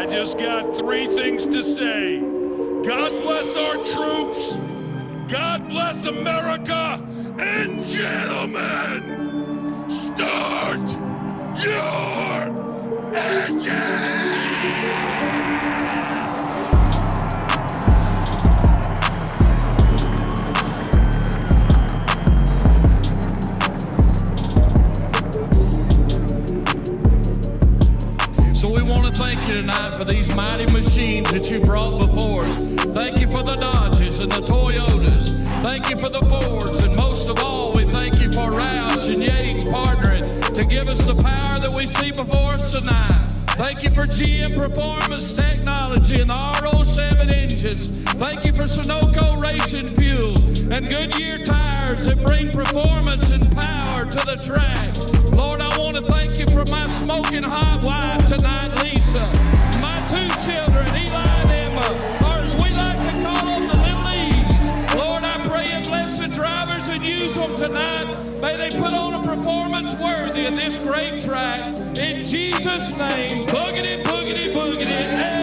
I just got three things to say. God bless our troops. God bless America. And gentlemen, start your engine! So we want to thank you tonight for these mighty machines that you brought before us. Thank you for the Dodges and the Toyotas. Thank you for the Fords. And most of all, we thank you for Roush and Yates partnering to give us the power that we see before us tonight. Thank you for GM Performance Technology and the R07 engines. Thank you for Sunoco Racing Fuel and Goodyear tires that bring performance and power to the track. Lord, I want to thank you for my smoking hot wife tonight, Lisa. My two children, Eli and Emma, or as we like to call them, the little E's. Lord, I pray and bless the drivers and use them tonight. May they put on a performance worthy of this great track. In Jesus' name, boogity, boogity, boogity, amen.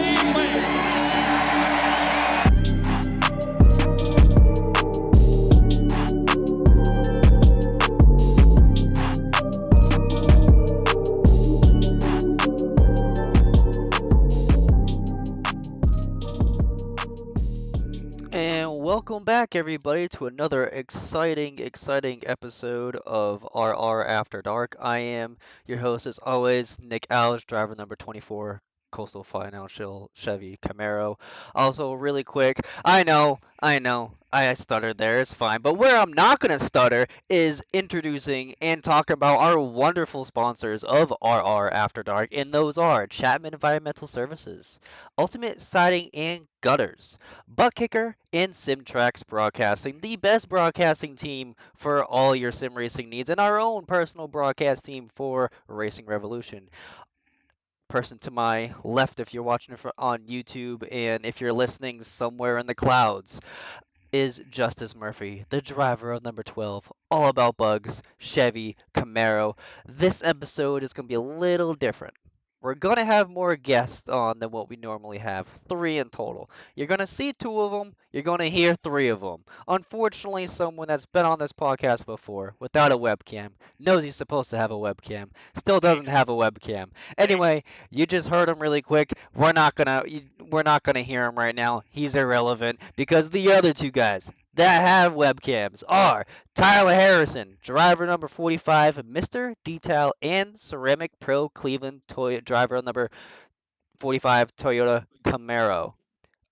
And welcome back, everybody, to another exciting episode of RR After Dark. I am your host, as always, Nick Alge, driver number 24, Coastal Financial Chevy Camaro. Also, really quick, I stuttered there, it's fine. But where I'm not going to stutter is introducing and talking about our wonderful sponsors of RR After Dark, and those are Chapman Environmental Services, Ultimate Siding and Gutters, Butt Kicker, and Simtrax Broadcasting, the best broadcasting team for all your sim racing needs, and our own personal broadcast team for Racing Revolution. Person to my left, if you're watching it on YouTube, and if you're listening somewhere in the clouds, is Justice Murphy, the driver of number 12, all about bugs, Chevy, Camaro. This episode is going to be a little different. We're going to have more guests on than what we normally have, three in total. You're going to see two of them, you're going to hear three of them. Unfortunately, someone that's been on this podcast before without a webcam knows he's supposed to have a webcam, still doesn't have a webcam. Anyway, you just heard him really quick. We're not gonna hear him right now. He's irrelevant because the other two guys that have webcams are Tyler Harrison, driver number 45, Mr. Detail, and Ceramic Pro Cleveland driver number 45, Toyota Camaro.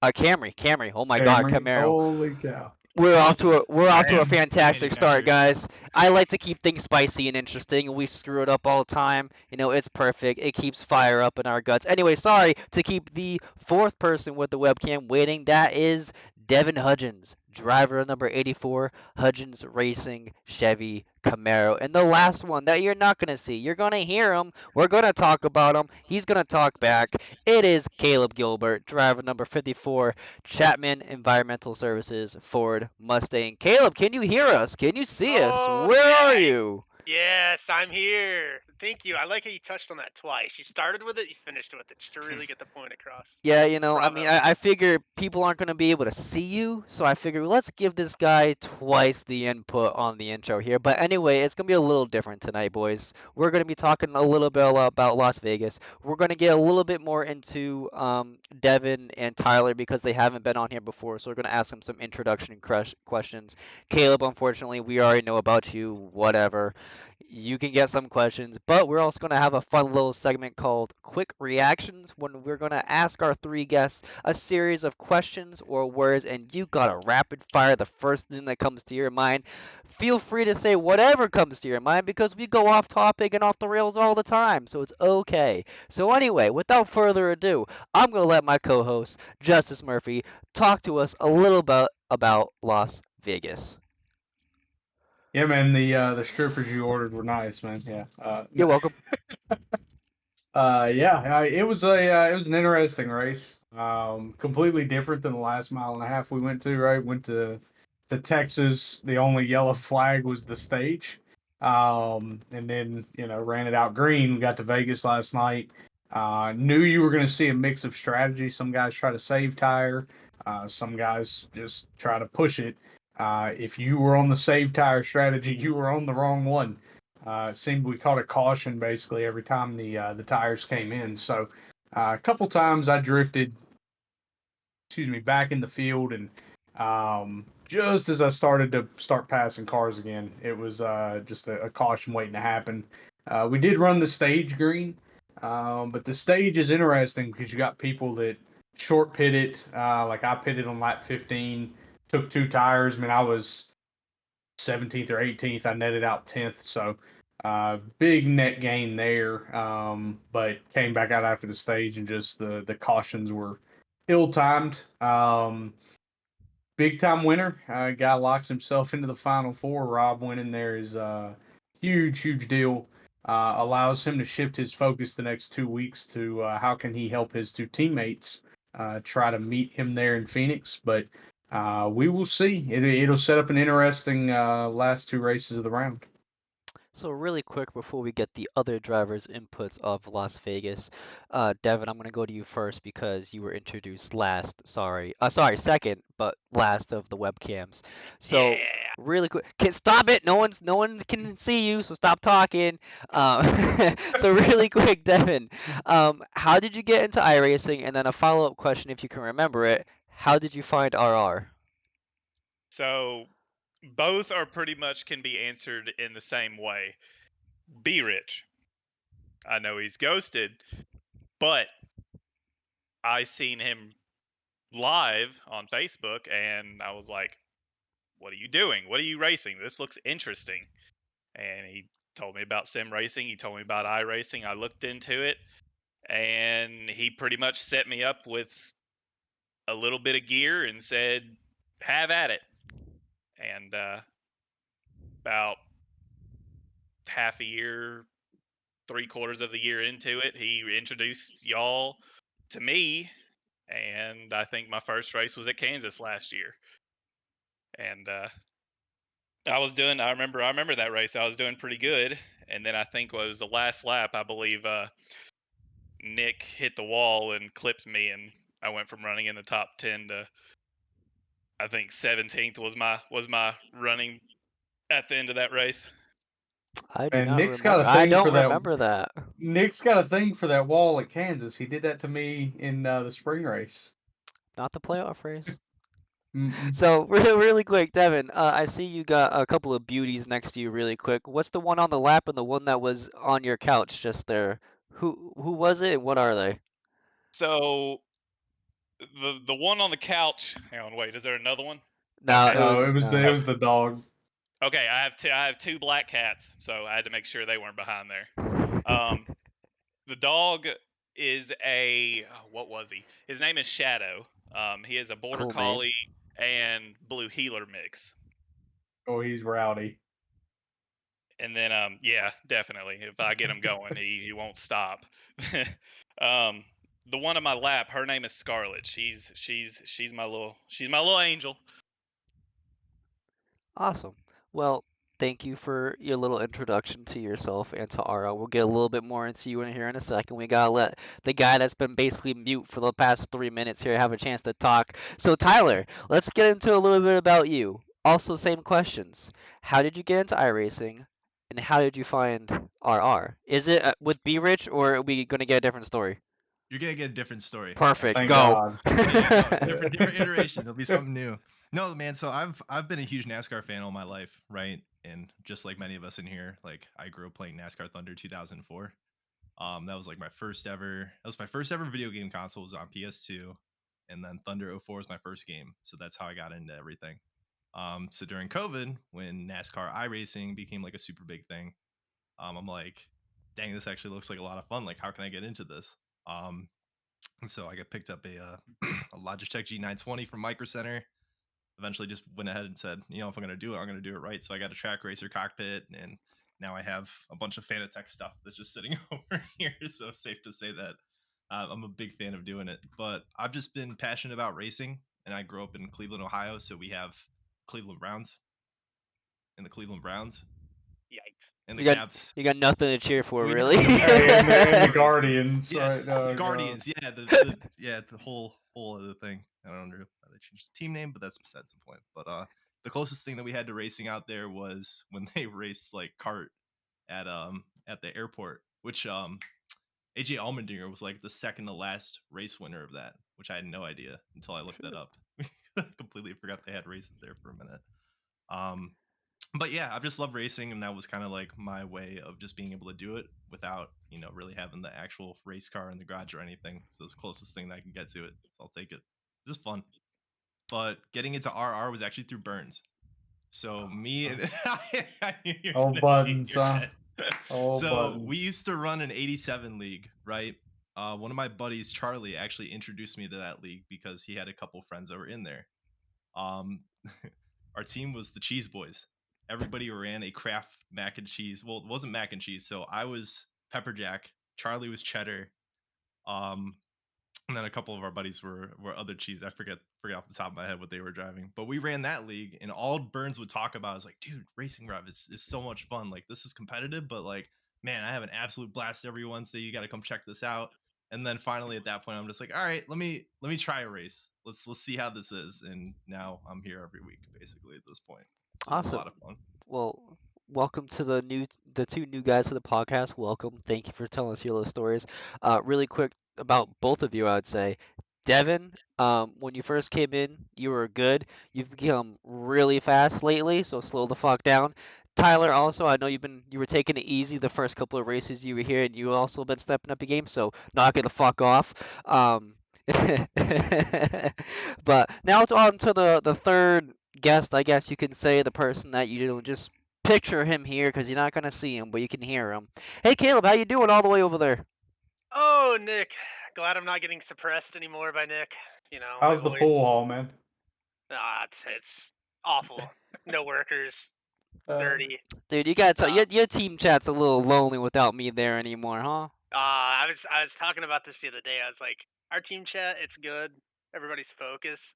Camry. Oh my God, Camry. Camaro. Holy cow. We're off to a Damn. fantastic start, guys. I like to keep things spicy and interesting, and we screw it up all the time. You know, it's perfect. It keeps fire up in our guts. Anyway, sorry to keep the fourth person with the webcam waiting. That is Devin Hudgens, driver number 84, Hudgens Racing Chevy Camaro. And the last one that you're not going to see, you're going to hear him. We're going to talk about him. He's going to talk back. It is Caleb Gilbert, driver number 54, Chapman Environmental Services Ford Mustang. Caleb, can you hear us? Can you see us? Where are you? Yes, I'm here. Thank you. I like how you touched on that twice. You started with it, you finished with it, just to really get the point across. Yeah, you know, I Bravo. mean, I figure people aren't going to be able to see you, so I figure let's give this guy twice the input on the intro here. But anyway, it's going to be a little different tonight, boys. We're going to be talking a little bit about Las Vegas. We're going to get a little bit more into Devin and Tyler because they haven't been on here before, so we're going to ask them some introduction questions. Caleb, unfortunately, we already know about you, whatever. You can get some questions, but we're also going to have a fun little segment called Quick Reactions when we're going to ask our three guests a series of questions or words, and you got to rapid fire the first thing that comes to your mind. Feel free to say whatever comes to your mind because we go off topic and off the rails all the time, so it's okay. So, anyway, without further ado, I'm going to let my co host, Justice Murphy, talk to us a little bit about Las Vegas. Yeah, man. The strippers you ordered were nice, man. Yeah. You're welcome. It was an interesting race. Completely different than the last mile and a half we went to. Right, went to Texas. The only yellow flag was the stage. And then ran it out green. We got to Vegas last night. Knew you were going to see a mix of strategy. Some guys try to save tire, some guys just try to push it. If you were on the save tire strategy, you were on the wrong one. It seemed we caught a caution basically every time the tires came in. So a couple times I drifted, back in the field, and just as I started to start passing cars again, it was just a caution waiting to happen. We did run the stage green, but the stage is interesting because you got people that short pit it. Like I pitted on lap 15, took 2 tires. I mean, I was 17th or 18th. I netted out 10th, so big net gain there. But came back out after the stage, and just the cautions were ill-timed. Big time winner. Guy locks himself into the final four. Rob winning there is a huge deal. Allows him to shift his focus the next 2 weeks to how can he help his two teammates try to meet him there in Phoenix. But we will see. It'll set up an interesting last 2 races of the round. So really quick before we get the other drivers' inputs of Las Vegas, Devin, I'm gonna go to you first because you were introduced last. Sorry, second, but last of the webcams. So Yeah. really quick, stop it! No one can see you, so stop talking. So really quick, Devin, how did you get into iRacing? And then a follow-up question, if you can remember it, how did you find RR? So both are pretty much can be answered in the same way. Be rich. I know he's ghosted, but I seen him live on Facebook and I was like, what are you doing? What are you racing? This looks interesting. And he told me about sim racing. He told me about iRacing. I looked into it and he pretty much set me up with a little bit of gear and said, have at it. And about half a year, 3/4 of the year into it, he introduced y'all to me, and I think my first race was at Kansas last year. And I remember that race. I was doing pretty good, and then I think it was the last lap. I believe Nick hit the wall and clipped me, and I went from running in the top 10 to I think 17th was my running at the end of that race. I do And not Nick's got remember. a I thing don't for that. remember that. Nick's got a thing for that wall at Kansas. He did that to me in the spring race. Not the playoff race. Mm-mm. So really quick, Devin, I see you got a couple of beauties next to you really quick. What's the one on the lap and the one that was on your couch just there? Who was it and what are they? So the one on the couch. Hang on, wait. Is there another one? No, Okay. No, it no. was the dog. Okay, I have two black cats, so I had to make sure they weren't behind there. The dog is what was he? His name is Shadow. He is a border Cool name. collie and blue heeler mix. Oh, he's rowdy. And then yeah, definitely. If I get him going, he won't stop. The one on my lap, her name is Scarlet. She's my little angel. Awesome. Well, thank you for your little introduction to yourself and to Ara. We'll get a little bit more into you in here in a second. We gotta let the guy that's been basically mute for the past 3 minutes here have a chance to talk. So Tyler, let's get into a little bit about you. Also, same questions. How did you get into iRacing, and how did you find RR? Is it with Be Rich, or are we gonna get a different story? You're gonna get a different story. Perfect. Thank Go. God. Yeah, no, different iterations. It'll be something new. No, man. So I've been a huge NASCAR fan all my life, right? And just like many of us in here, like I grew up playing NASCAR Thunder 2004. That was like my first ever. That was my first ever video game console. Was on PS2, and then Thunder 04 was my first game. So that's how I got into everything. So during COVID, when NASCAR iRacing became like a super big thing, I'm like, dang, this actually looks like a lot of fun. Like, how can I get into this? And so I got picked up a Logitech G920 from Micro Center. Eventually just went ahead and said, if I'm going to do it, I'm going to do it right. So I got a track racer cockpit, and now I have a bunch of Fanatec stuff that's just sitting over here. So it's safe to say that I'm a big fan of doing it. But I've just been passionate about racing, and I grew up in Cleveland, Ohio. So we have Cleveland Browns and the Cleveland Browns. Yikes. and So the you got Caps. you got nothing to cheer for, We really. Hey, and the Amazing. Guardians, Yes, right? Oh, Guardians. God. Yeah, the whole other thing. I don't know why they changed the team name, but that's besides the point. But the closest thing that we had to racing out there was when they raced like kart at the airport, which AJ Allmendinger was like the second to last race winner of that, which I had no idea until I looked that up. Completely forgot they had races there for a minute. But yeah, I've just loved racing, and that was kind of like my way of just being able to do it without, really having the actual race car in the garage or anything. So it's the closest thing that I can get to it. So I'll take it. It's just fun. But getting into RR was actually through Burns. So me and I knew you were Oh, gonna shake buttons, your huh? head. Oh, So buttons. we used to run an 87 league, right? One of my buddies, Charlie, actually introduced me to that league because he had a couple friends that were in there. Um, our team was the Cheese Boys. Everybody ran a Kraft mac and cheese. Well, it wasn't mac and cheese, so I was pepper jack. Charlie was cheddar. And then a couple of our buddies were other cheese. I forget off the top of my head what they were driving. But we ran that league, and all Burns would talk about is like, dude, Racing Rev is so much fun. Like, this is competitive, but like, man, I have an absolute blast every Wednesday. You got to come check this out. And then finally, at that point, I'm just like, all right, let me try a race. Let's see how this is. And now I'm here every week, basically at this point. So it's a Awesome. lot of fun. Well, welcome to the two new guys to the podcast. Welcome. Thank you for telling us your little stories. Really quick about both of you, I would say. Devin, when you first came in, you were good. You've become really fast lately, so slow the fuck down. Tyler, also, I know you were taking it easy the first couple of races you were here, and you also been stepping up your game, so knock it the fuck off. But now it's on to the third guest, I guess you can say, the person that you don't just picture him here because you're not gonna see him, but you can hear him. Hey, Caleb, how you doing all the way over there? Oh, Nick. Glad I'm not getting suppressed anymore by Nick. You know, How's my the voice. pool hall, man? It's awful. No workers. Dirty. Dude, you gotta tell Uh, your team chat's a little lonely without me there anymore, huh? I was talking about this the other day. I was like, our team chat, it's good. Everybody's focused,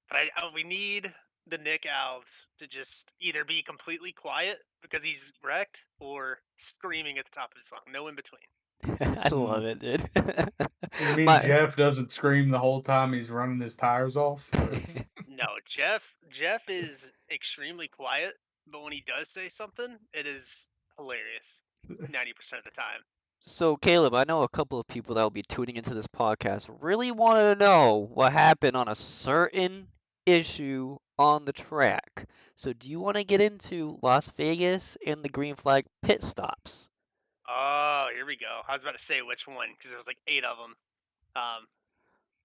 but we need the Nick Alves to just either be completely quiet because he's wrecked or screaming at the top of his lungs. No in between. I love it, dude. You mean My- Jeff doesn't scream the whole time he's running his tires off? No, Jeff is extremely quiet, but when he does say something, it is hilarious 90% of the time. So, Caleb, I know a couple of people that will be tuning into this podcast really want to know what happened on a certain issue on the track. So, do you want to get into Las Vegas and the green flag pit stops? Oh, here we go. I was about to say which one because there was like 8 of them.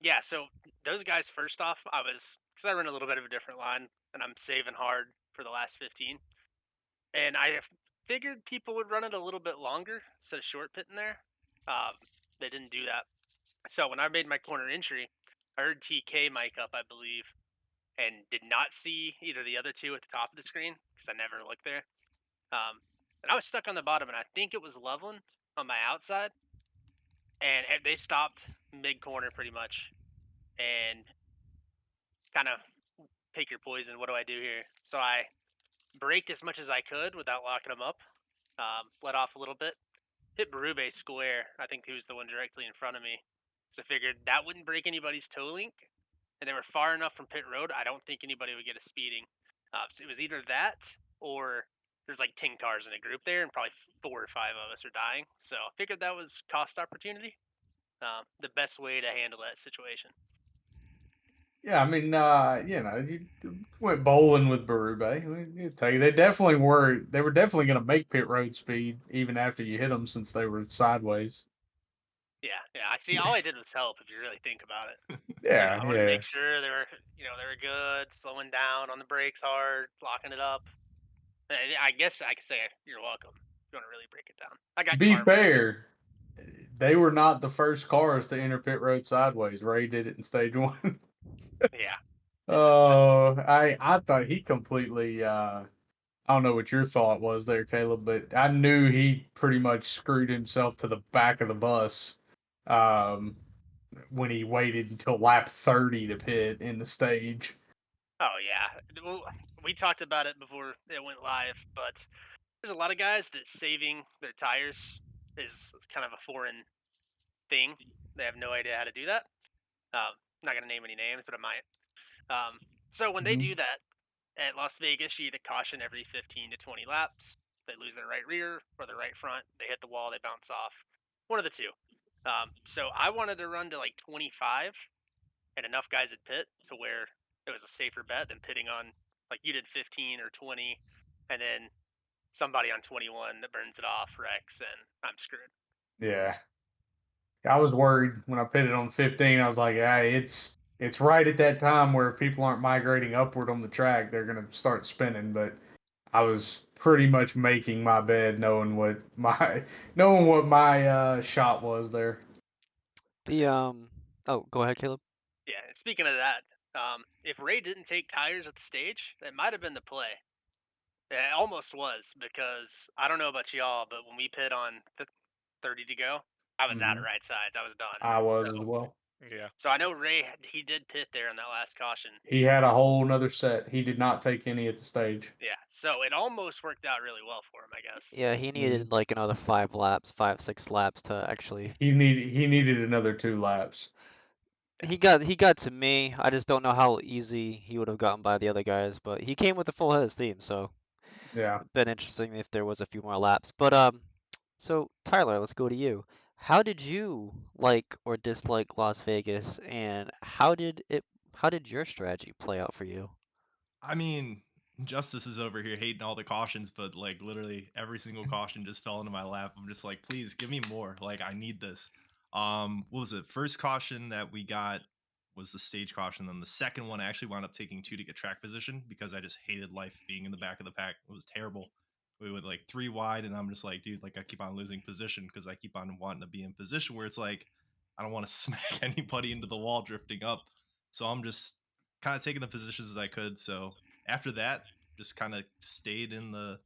Yeah, so those guys, first off, because I run a little bit of a different line and I'm saving hard for the last 15. And I figured people would run it a little bit longer instead of short pitting there. They didn't do that. So when I made my corner entry, I heard TK mic up, I believe, and did not see either the other two at the top of the screen because I never looked there. And I was stuck on the bottom, and I think it was Loveland on my outside. And they stopped mid corner pretty much and kind of pick your poison. What do I do here? So I braked as much as I could without locking them up. Let off a little bit. Hit Berube square. I think he was the one directly in front of me. So I figured that wouldn't break anybody's toe link. And they were far enough from pit road, I don't think anybody would get a speeding. So it was either that or there's like 10 cars in a group there and probably 4 or 5 of us are dying. So I figured that was cost opportunity. The best way to handle that situation. Yeah, I mean, you went bowling with Berube. You tell you, they definitely were. They were definitely going to make pit road speed even after you hit them, since they were sideways. Yeah. I see. All I did was help if you really think about it. Yeah, I wanted to make sure they were good, slowing down on the brakes hard, locking it up. I guess I could say you're welcome. If you want to really break it down. I got To be karma. fair, they were not the first cars to enter pit road sideways. Ray did it in stage 1. Yeah. Oh, I thought he completely. I don't know what your thought was there, Caleb, but I knew he pretty much screwed himself to the back of the bus when he waited until lap 30 to pit in the stage. Oh yeah. Well, we talked about it before it went live, but there's a lot of guys that saving their tires is kind of a foreign thing. They have no idea how to do that. I'm not gonna name any names, but I might. So when they Mhm. do that at Las Vegas, you either caution every 15 to 20 laps. They lose their right rear or their right front. They hit the wall. They bounce off. One of the two. So I wanted to run to like 25 and enough guys at pit to where it was a safer bet than pitting on like you did 15 or 20, and then somebody on 21 that burns it off wrecks and I'm screwed. Yeah. I was worried when I pitted on 15. I was like, hey, it's right at that time where people aren't migrating upward on the track. They're gonna start spinning. But I was pretty much making my bed, knowing what my shot was there. The oh, go ahead, Caleb. Yeah, and speaking of that, if Ray didn't take tires at the stage, that might have been the play. It almost was, because I don't know about y'all, but when we pit on 30 to go, I was out of Mhm. right sides. I was done. I was So, as well. Yeah. so I know Ray, he did pit there in that last caution. He had a whole nother set. He did not take any at the stage. Yeah, so it almost worked out really well for him, I guess. Yeah, he needed Mhm. like another 5, 6 laps to actually. He needed another 2 laps. He got to me. I just don't know how easy he would have gotten by the other guys, but he came with a full head of steam, so Yeah. been interesting if there was a few more laps. But so Tyler, let's go to you. How did you like or dislike Las Vegas, and how did your strategy play out for you? I mean, Justice is over here hating all the cautions, but like literally every single caution just fell into my lap. I'm just like, please give me more. Like I need this. What was it? First caution that we got was the stage caution. Then the second one I actually wound up taking 2 to get track position because I just hated life being in the back of the pack. It was terrible. We went like 3 wide, and I'm just like, dude, like I keep on losing position because I keep on wanting to be in position where it's like I don't want to smack anybody into the wall drifting up. So I'm just kind of taking the positions as I could. So after that, just kind of stayed in the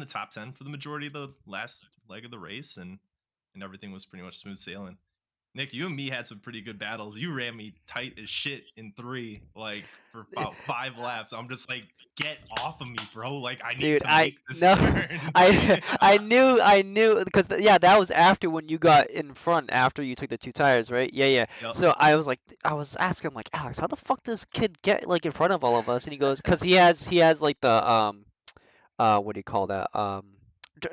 top 10 for the majority of the last leg of the race, and everything was pretty much smooth sailing. Nick, you and me had some pretty good battles. You ran me tight as shit in 3, like for about 5 laps. I'm just like, get off of me, bro. Like I need Dude, to I make this no, turn. I knew because yeah, that was after when you got in front after you took the 2 tires, right? Yeah, yeah. Yep. So I was asking him like, Alex, how the fuck does this kid get like in front of all of us? And he goes, because he has like the what do you call that?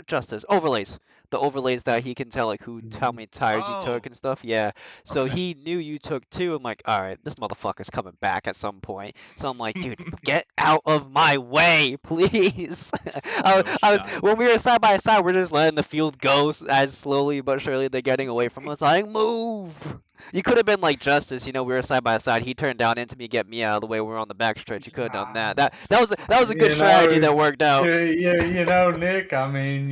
Justice overlays. The overlays that he can tell like how many tires you took Oh, and stuff. Yeah. So okay. he knew you took 2. I'm like, all right, this motherfucker's coming back at some point. So I'm like, dude, get out of my way, please. No I was shot. when we were side by side, we're just letting the field go as slowly but surely they're getting away from us. Like, move. You could have been like Justice, we were side by side. He turned down into me, get me out of the way. We were on the back stretch. You could have done that. That was a good strategy that worked out. Yeah, Nick. I mean,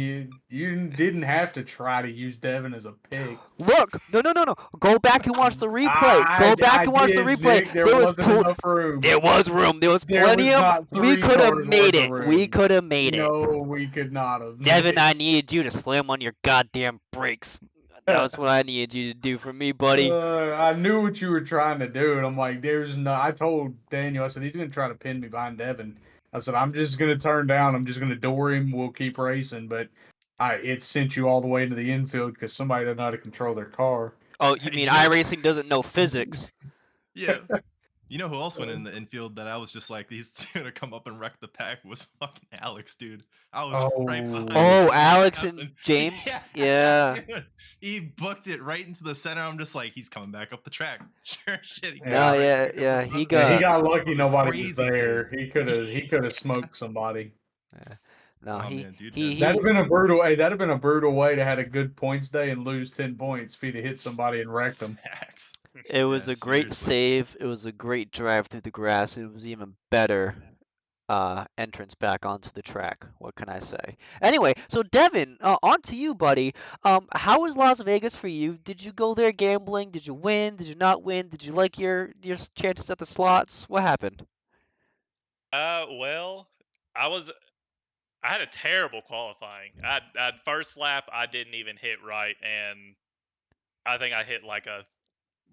you didn't have to try to use Devin as a pick. Look, no. Go back and watch the replay. Go back and watch the did, replay. Nick. There wasn't enough room. There was room. There was There plenty was of. not We 3 could have cars made worth of it. We room. could have made it. No, we could not have. Devin, Nick. I needed you to slam on your goddamn brakes. That was what I needed you to do for me, buddy. I knew what you were trying to do, and I'm like, there's no. I told Daniel, I said he's gonna try to pin me behind Devin. I said I'm just gonna turn down. I'm just gonna door him. We'll keep racing, but it sent you all the way into the infield because somebody doesn't know how to control their car. Oh, you mean iRacing doesn't know physics? Yeah. You know who else went in the infield that I was just like, he's gonna come up and wreck the pack was fucking Alex, dude. I was right behind him. Oh, when that Alex and happened. James? Yeah. Dude. He booked it right into the center. I'm just like, he's coming back up the track. Sure shit. He No, got right yeah, back up yeah. the He front. got. He got That lucky was a nobody crazy was there. save. He could have smoked somebody. No, Oh he man, dude. he That'd he. have been a brutal. Hey, that'd have been a brutal way to have a good points day and lose 10 points if he'd have hit somebody and wrecked them. Facts. It was Yeah, a great seriously. save. It was a great drive through the grass. It was even better entrance back onto the track. What can I say? Anyway, so Devin, on to you, buddy. How was Las Vegas for you? Did you go there gambling? Did you win? Did you not win? Did you like your chances at the slots? What happened? Well, I had a terrible qualifying. I first lap I didn't even hit right, and I think I hit like a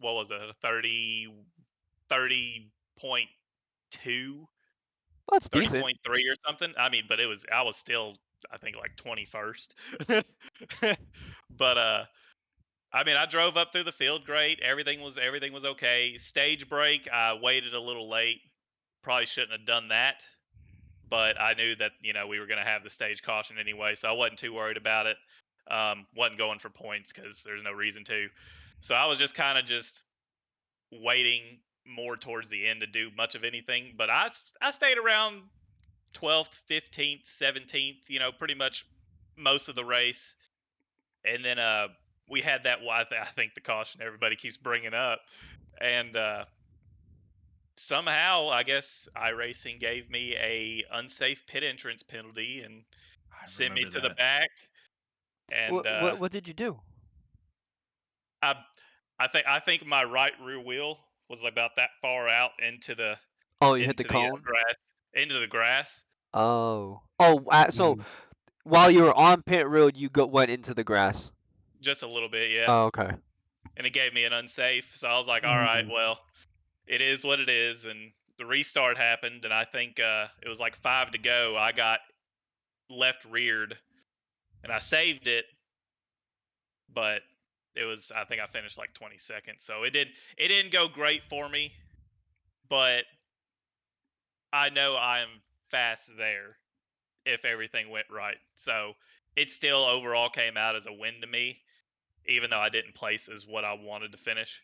30.2, Well, that's decent. 30.3 or something. I mean, but I was still I think like 21st. But I mean, I drove up through the field great. Everything was okay. Stage break, I waited a little late. Probably shouldn't have done that, but I knew that we were going to have the stage caution anyway, so I wasn't too worried about it. Wasn't going for points because there's no reason to. So I was just kind of just waiting more towards the end to do much of anything. But I stayed around 12th, 15th, 17th, pretty much most of the race. And then we had that, I think the caution everybody keeps bringing up. And somehow, I guess iRacing gave me a unsafe pit entrance penalty and sent me to the back. And What did you do? I think my right rear wheel was about that far out into the Oh, you hit the cone? into the grass. Oh. So while you were on pit road, you went into the grass. Just a little bit, yeah. Oh, okay. And it gave me an unsafe, so I was like, all right, well, it is what it is. And the restart happened, and I think it was like 5 to go. I got left reared, and I saved it, but I think I finished like 22nd. So it didn't go great for me, but I know I'm fast there if everything went right. So it still overall came out as a win to me, even though I didn't place as what I wanted to finish.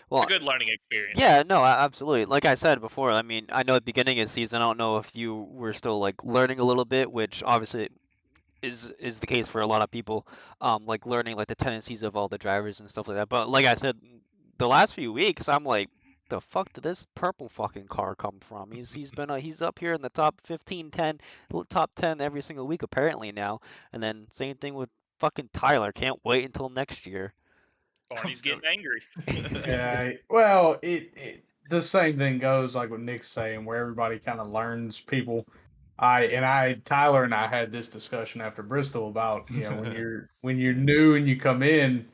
Well, it's a good learning experience. Yeah, no, absolutely. Like I said before, I mean, I know at the beginning of the season, I don't know if you were still like learning a little bit, which obviously is the case for a lot of people, like learning like the tendencies of all the drivers and stuff like that. But like I said, the last few weeks, I'm like, the fuck did this purple fucking car come from? He's up here in the top 15, 10, top 10 every single week apparently now. And then same thing with fucking Tyler. Can't wait until next year. Barney's getting angry. Yeah, well, the same thing goes like what Nick's saying, where everybody kind of learns people. Tyler and I had this discussion after Bristol about when you're new and you come in.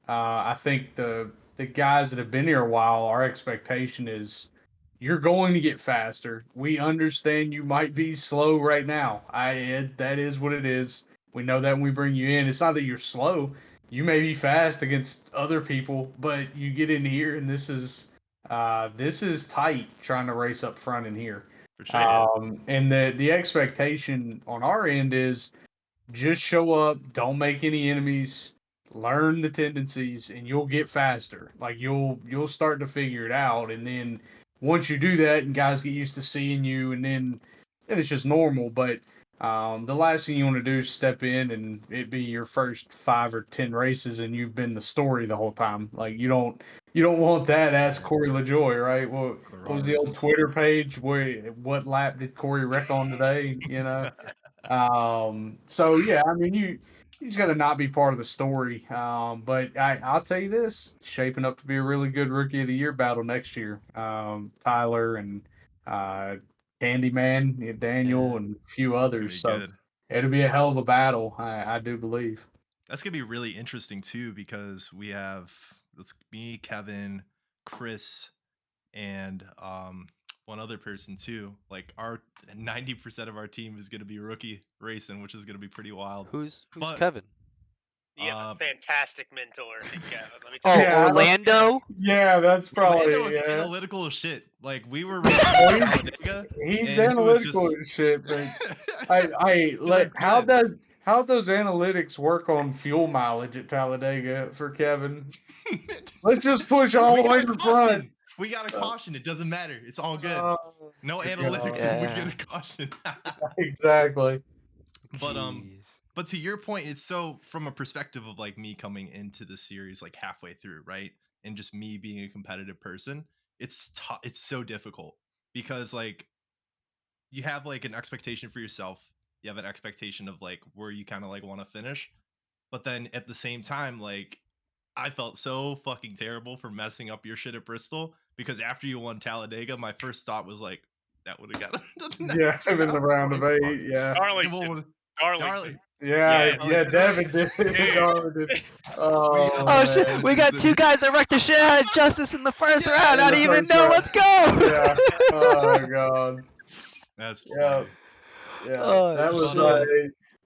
I think the guys that have been here a while, our expectation is you're going to get faster. We understand you might be slow right now. That is what it is. We know that when we bring you in. It's not that you're slow. You may be fast against other people, but you get in here and this is tight trying to race up front in here. For sure. And the expectation on our end is just show up, don't make any enemies, learn the tendencies, and you'll get faster. Like you'll start to figure it out, and then once you do that, and guys get used to seeing you, and then it's just normal. But the last thing you want to do is step in and it be your first 5 or 10 races, and you've been the story the whole time. Like you don't want that. Ask Corey LaJoy, right? What was the old Twitter page? What lap did Corey wreck on today? So yeah, I mean you just got to not be part of the story. But I'll tell you this, it's shaping up to be a really good Rookie of the Year battle next year. Tyler and Candyman, Daniel, and a few others. So good. It'll be a hell of a battle, I do believe. That's gonna be really interesting too, because we have me, Kevin, Chris, and one other person too. Like our 90% of our team is gonna be rookie racing, which is gonna be pretty wild. Who's Kevin? You have a fantastic mentor, Kevin. Let me tell you. Yeah, Orlando? Yeah, that's probably Orlando's analytical as shit. Like we were Talladega, he's analytical as shit, but how those analytics work on fuel mileage at Talladega for Kevin? Let's just push all the way to the front. We got a caution. It doesn't matter. It's all good. No analytics, and we get a caution. Exactly. But to your point, it's so from a perspective of like me coming into the series like halfway through, right? And just me being a competitive person, it's so difficult because like you have like an expectation for yourself. You have an expectation of like where you kind of like want to finish. But then at the same time, like I felt so fucking terrible for messing up your shit at Bristol, because after you won Talladega, my first thought was like, that would have got in the round of 8. Yeah. Darlington. Yeah, Devin did. Did. Oh shit! We got 2 guys that wrecked the shit out of Justice in the first round. I didn't even know. Let's go! Yeah. Oh god. That's yeah. Yeah, Oh, that was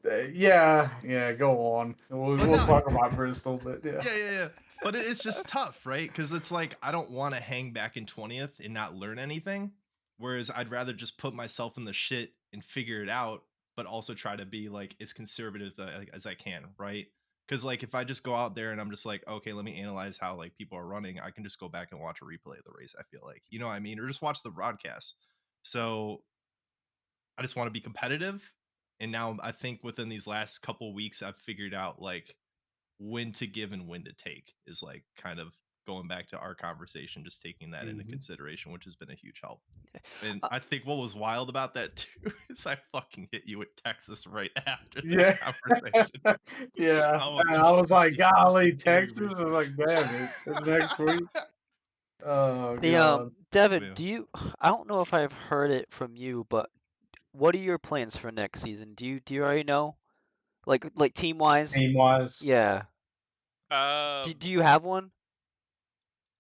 shit. yeah. Go on. We'll But no, talk about Bristol, but yeah. yeah. But it's just tough, right? Because it's like I don't want to hang back in 20th and not learn anything. Whereas I'd rather just put myself in the shit and figure it out, but also try to be like as conservative as I can, right? Because like if I just go out there and I'm just like, okay, let me analyze how like people are running, I can just go back and watch a replay of the race. I feel like, you know what I mean, or just watch the broadcast. So I just want to be competitive. And now I think within these last couple weeks, I've figured out like when to give and when to take is like kind of going back to our conversation, just taking that into consideration, which has been a huge help. And Uh, I think what was wild about that too is I fucking hit you with Texas right after Yeah. that conversation. Yeah. I'm I was like, golly, kidding me. Texas. I was like, damn it. It's next week. Oh The god. Devin, Yeah. do you? I don't know if I've heard it from you, but what are your plans for next season? Do you already know? Like team wise? Team wise. Yeah. Do you have one?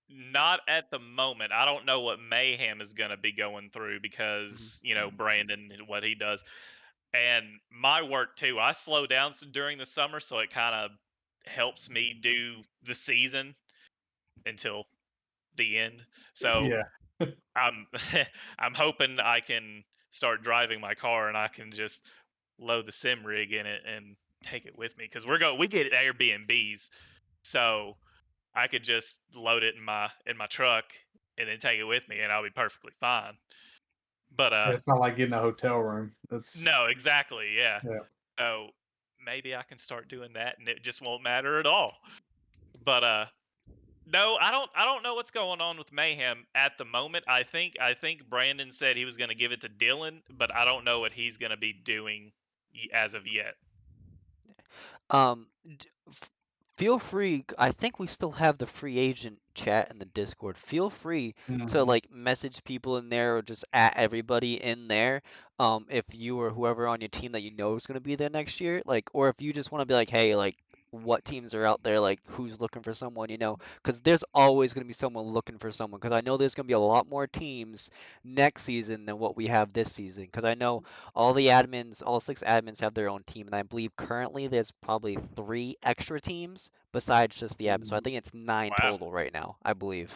Not at the moment. I don't know what Mayhem is going to be going through Mhm. because, Brandon and what he does. And my work too. I slow down during the summer, so it kind of helps me do the season until the end. So Yeah. I'm I'm hoping I can start driving my car and I can just load the sim rig in it and take it with me because we get Airbnbs, so I could just load it in my truck and then take it with me and I'll be perfectly fine. But It's not like getting a hotel room. That's no, exactly, yeah. yeah. So maybe I can start doing that and it just won't matter at all. But no, I don't know what's going on with Mayhem at the moment. I think Brandon said he was going to give it to Dylan, but I don't know what he's going to be doing as of yet. Um, feel free. I think we still have the free agent chat in the Discord. Feel free to like message people in there or just at everybody in there. If you or whoever on your team that you know is going to be there next year, like, or if you just want to be like, hey, like, what teams are out there, like, who's looking for someone, because there's always going to be someone looking for someone. Because I know there's going to be a lot more teams next season than what we have this season. Because I know all the admins, all 6 admins have their own team, and I believe currently there's probably 3 extra teams besides just the admin. So I think it's 9 Wow. total right now, I believe.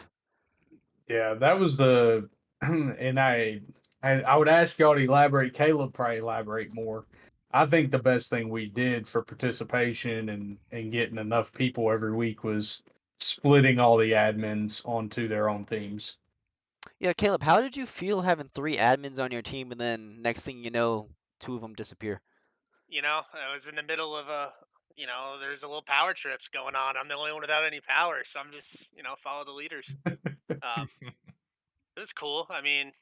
Yeah, that was the and I would ask y'all to elaborate. Caleb probably elaborate more. I think the best thing we did for participation and getting enough people every week was splitting all the admins onto their own teams. Yeah, Caleb, how did you feel having 3 admins on your team and then next thing you know, 2 of them disappear? I was in the middle of there's a little power trips going on. I'm the only one without any power, so I'm just, follow the leaders. It was cool. I mean,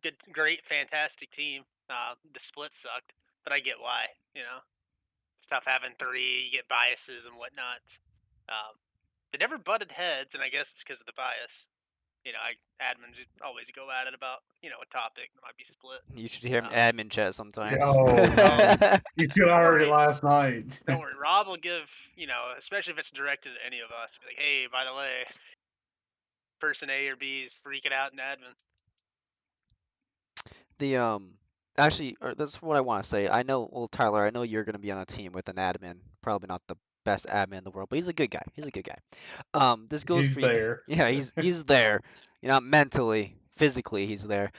good, great, fantastic team. The split sucked, but I get why. It's tough having 3. You get biases and whatnot. They never butted heads, and I guess it's because of the bias. Admins always go at it about a topic that might be split. You should hear him Um, admin chat sometimes. Oh man, you should have heard it worry. last night. Don't worry, Rob will give, especially if it's directed at any of us, be like, hey, by the way, person A or B is freaking out in admin. The actually, that's what I want to say. I know, well, Tyler, I know you're gonna be on a team with an admin. Probably not the best admin in the world, but he's a good guy. He's a good guy. This goes He's for you. there. Yeah, he's there. Mentally, physically, he's there.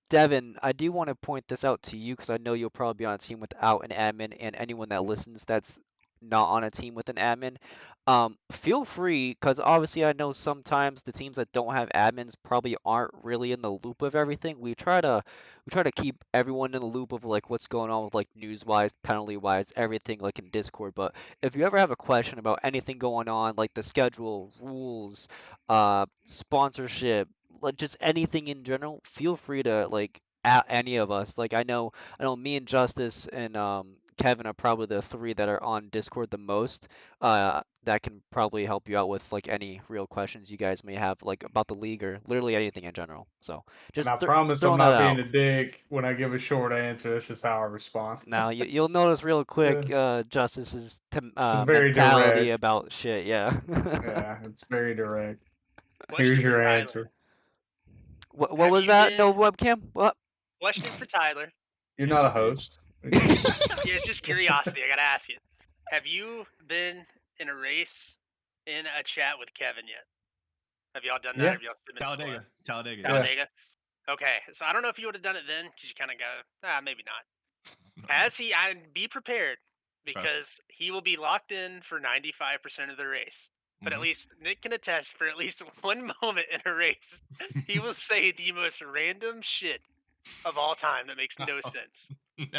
Devin, I do want to point this out to you because I know you'll probably be on a team without an admin, and anyone that listens that's not on a team with an admin. Feel free, because obviously I know sometimes the teams that don't have admins probably aren't really in the loop of everything. We try to keep everyone in the loop of like what's going on with like news wise, penalty wise, everything like in Discord. But if you ever have a question about anything going on, like the schedule, rules, sponsorship, like just anything in general, feel free to like at any of us. Like I know me and Justice and Kevin are probably the 3 that are on Discord the most. That can probably help you out with like any real questions you guys may have like about the league or literally anything in general. So And just I promise I'm throwing that not being out. a dick when I give a short answer. That's just how I respond. Now you'll notice real quick Yeah. Justice's It's very mentality direct. about shit. Yeah. Yeah, it's very direct. Here's Question for your Tyler. answer. What Have was you that? No been webcam? What? Question for Tyler. You're not a host. Yeah, it's just curiosity. I gotta ask you. Have you been in a race in a chat with Kevin yet? Have y'all done that? Yeah. Have y'all been squad? Talladega. Yeah. Talladega? Okay, so I don't know if you would have done it then, because you kind of go, maybe not. Has he? Be prepared, because he will be locked in for 95% of the race. But at least Nick can attest, for at least one moment in a race, he will say the most random shit of all time that makes no sense.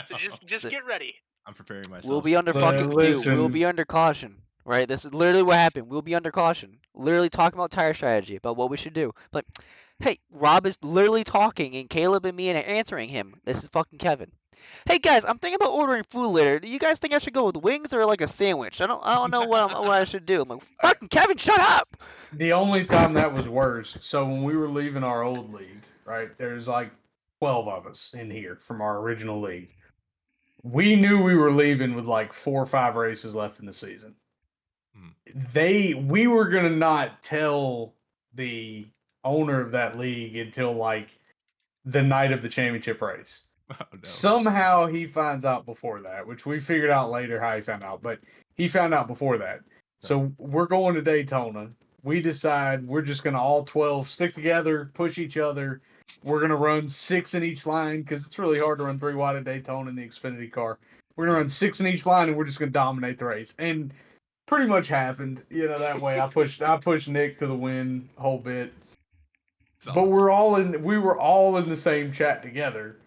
So just get ready. I'm preparing myself. We'll be under But fucking dude. We'll listen. be under caution, right? This is literally what happened. We'll be under caution. Literally talking about tire strategy, about what we should do. But hey, Rob is literally talking, and Caleb and me are answering him. This is fucking Kevin. Hey guys, I'm thinking about ordering food later. Do you guys think I should go with wings or like a sandwich? I don't know what I should do. I'm like, fucking Kevin, shut up. The only time that was worse. So when we were leaving our old league, right? There's like 12 of us in here from our original league. We knew we were leaving with like 4 or 5 races left in the season. We were gonna not tell the owner of that league until like the night of the championship race. Oh, no. Somehow he finds out before that, which we figured out later how he found out, but he found out before that. So we're going to Daytona. We decide we're just going to all 12 stick together, push each other. We're going to run 6 in each line because it's really hard to run 3 wide at Daytona in the Xfinity car. We're going to run 6 in each line and we're just going to dominate the race. And pretty much happened, that way. I pushed Nick to the win a whole bit. But we were all in the same chat together.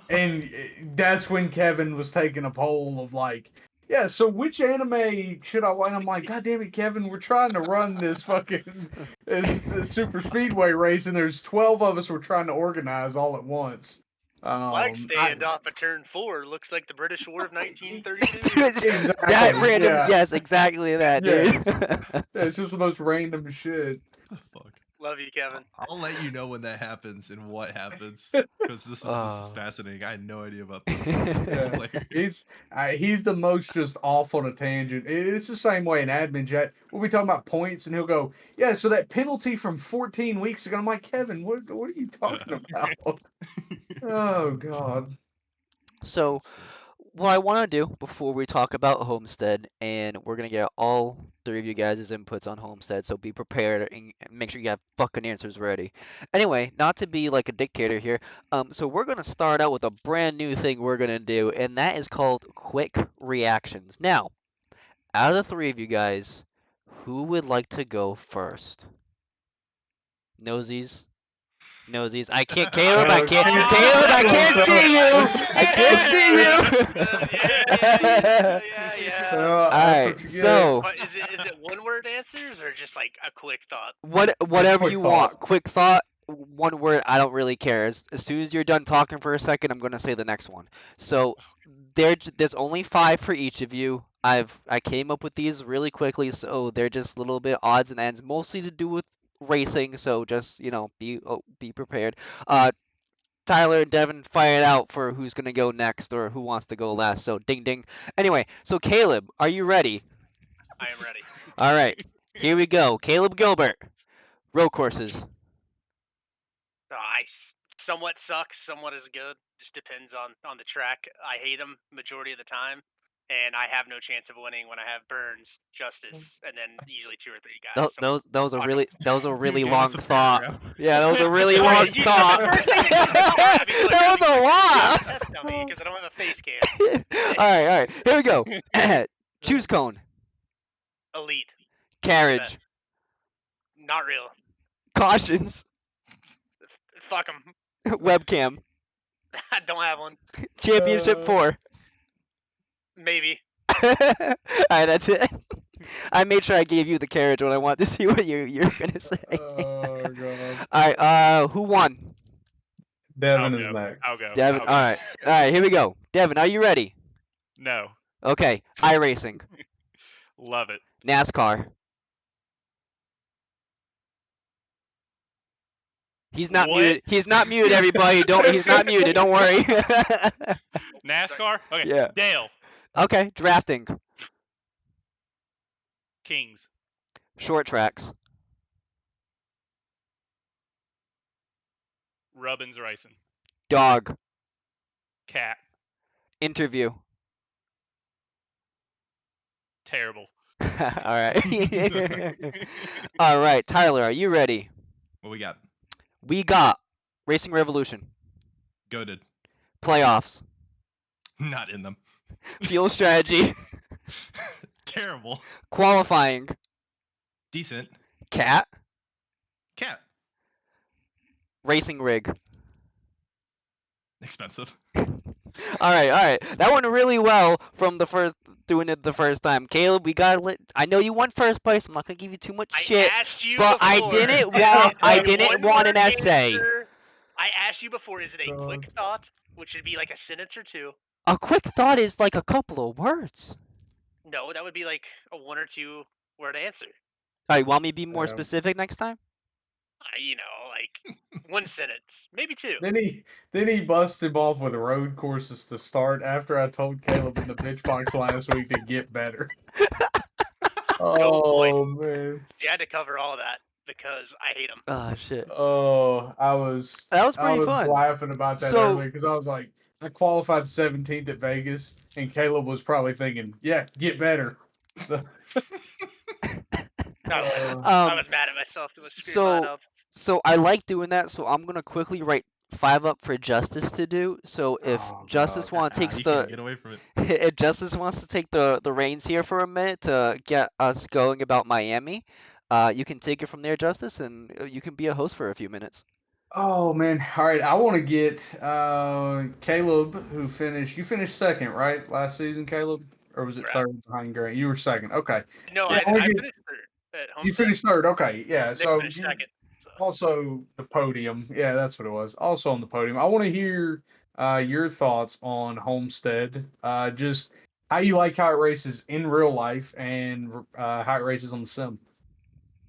And that's when Kevin was taking a poll of like, yeah, so which anime should I watch? I'm like, God damn it, Kevin, we're trying to run this fucking this super speedway race, and there's 12 of us we're trying to organize all at once. Flag stand off of turn 4 looks like the British War of 1932. Exactly, That random, yeah. yes, exactly that, dude. Yeah, it's just the most random shit. Fuck. Love you, Kevin. I'll let you know when that happens and what happens because this is fascinating. I had no idea about that. Yeah. He's the most just off on a tangent. It's the same way in admin chat. We'll be talking about points, and he'll go, "Yeah, so that penalty from 14 weeks ago." I'm like, Kevin, what are you talking about? Oh God. So, what I want to do before we talk about Homestead, and we're going to get all 3 of you guys' inputs on Homestead, so be prepared and make sure you have fucking answers ready. Anyway, not to be like a dictator here, so we're going to start out with a brand new thing we're going to do, and that is called Quick Reactions. Now, out of the 3 of you guys, who would like to go first? Nosies? I can't, Caleb, I can't see you! I can't see you! Alright, so... But is it one-word answers, or just like a quick thought? Whatever you want. Quick thought, one word, I don't really care. As soon as you're done talking for a second, I'm going to say the next one. So, there's only 5 for each of you. I came up with these really quickly, so they're just a little bit odds and ends, mostly to do with racing, so just be prepared. Tyler and Devin, fire it out for who's gonna go next or who wants to go last. So ding ding. Anyway, so Caleb, are you ready? I am ready. All right, here we go. Caleb Gilbert, road courses. Somewhat sucks, somewhat is good. Just depends on the track. I hate them majority of the time. And I have no chance of winning when I have Burns, Justice, and then usually 2 or 3 guys. That was a really long thought. Yeah, that was a really long you thought. Said the first thing That was a lot. Test dummy because I don't have a face cam. All right. Here we go. Choose cone. Elite. Carriage. Not real. Cautions. Fuck them. Webcam. I don't have one. Championship 4. Maybe. Alright, that's it. I made sure I gave you the carriage when I wanted to see what you're gonna say. Oh God. Alright, who won? Devin is next. I'll go. Devin. Alright, here we go. Devin, are you ready? No. Okay. iRacing. Love it. NASCAR. He's not muted. He's not muted, everybody. He's not muted. Don't worry. NASCAR? Okay. Yeah. Dale. Okay. Drafting. Kings. Short tracks. Rubbins Racing. Dog. Cat. Interview. Terrible. All right. All right, Tyler, are you ready? What we got? We got Racing Revolution, Goated. playoffs, Not in them. fuel strategy, Terrible. qualifying, Decent. cat, Cat. racing rig. Expensive. All right. That went really well from the first doing it the first time. Caleb, we got to I know you won first place. I'm not gonna give you too much I shit, asked you but I before. didn't is want it I a didn't want an one-word essay. answer? I asked you before, is it a quick thought, which would be like a sentence or two? A quick thought is like a couple of words. No, that would be like a 1 or 2 word answer. All right, want me to be more Yeah. specific next time? Like 1 sentence, maybe 2. Then he busted him off with road courses to start after I told Caleb in the bitch box last week to get better. boy. Oh man. You had to cover all that because I hate them. Oh shit. Oh, I was pretty fun. laughing about that So- earlier because I was like, I qualified 17th at Vegas, and Caleb was probably thinking, yeah, get better. I was mad at myself because I screwed mine up. So I like doing that. So I'm gonna quickly write 5 up for Justice to do. So if Oh, Justice God. takes You the can't get away from it. if Justice wants to take the reins here for a minute to get us going about Miami, you can take it from there, Justice, and you can be a host for a few minutes. Oh man! All right, I want to get Caleb, who finished. You finished second, right, last season, Caleb, or was it Right. third behind Grant? You were second. Okay. No, Yeah, I we get- finished 3rd at home. You finished third. Okay, yeah. Nick So finished you- 2nd. So. also the podium. Yeah, that's what it was. Also on the podium. I want to hear your thoughts on Homestead. Just how you like how it races in real life and how it races on the sim.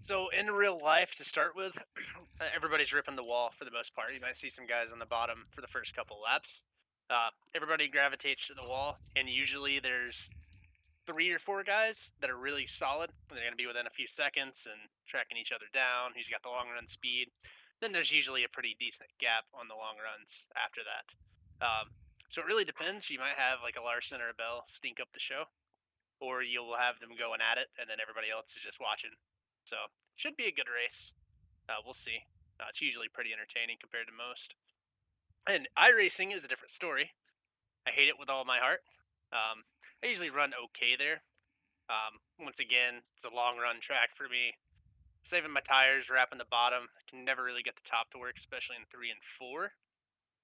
So in real life, to start with, everybody's ripping the wall for the most part. You might see some guys on the bottom for the first couple laps. Everybody gravitates to the wall, and usually there's 3 or 4 guys that are really solid. And they're going to be within a few seconds and tracking each other down. Who's got the long run speed? Then there's usually a pretty decent gap on the long runs after that. So it really depends. You might have like a Larson or a Bell stink up the show, or you'll have them going at it, and then everybody else is just watching. So should be a good race. We'll see. It's usually pretty entertaining compared to most. And iRacing is a different story. I hate it with all my heart. I usually run okay there. Once again, it's a long run track for me. Saving my tires, wrapping the bottom. I can never really get the top to work, especially in 3 and 4.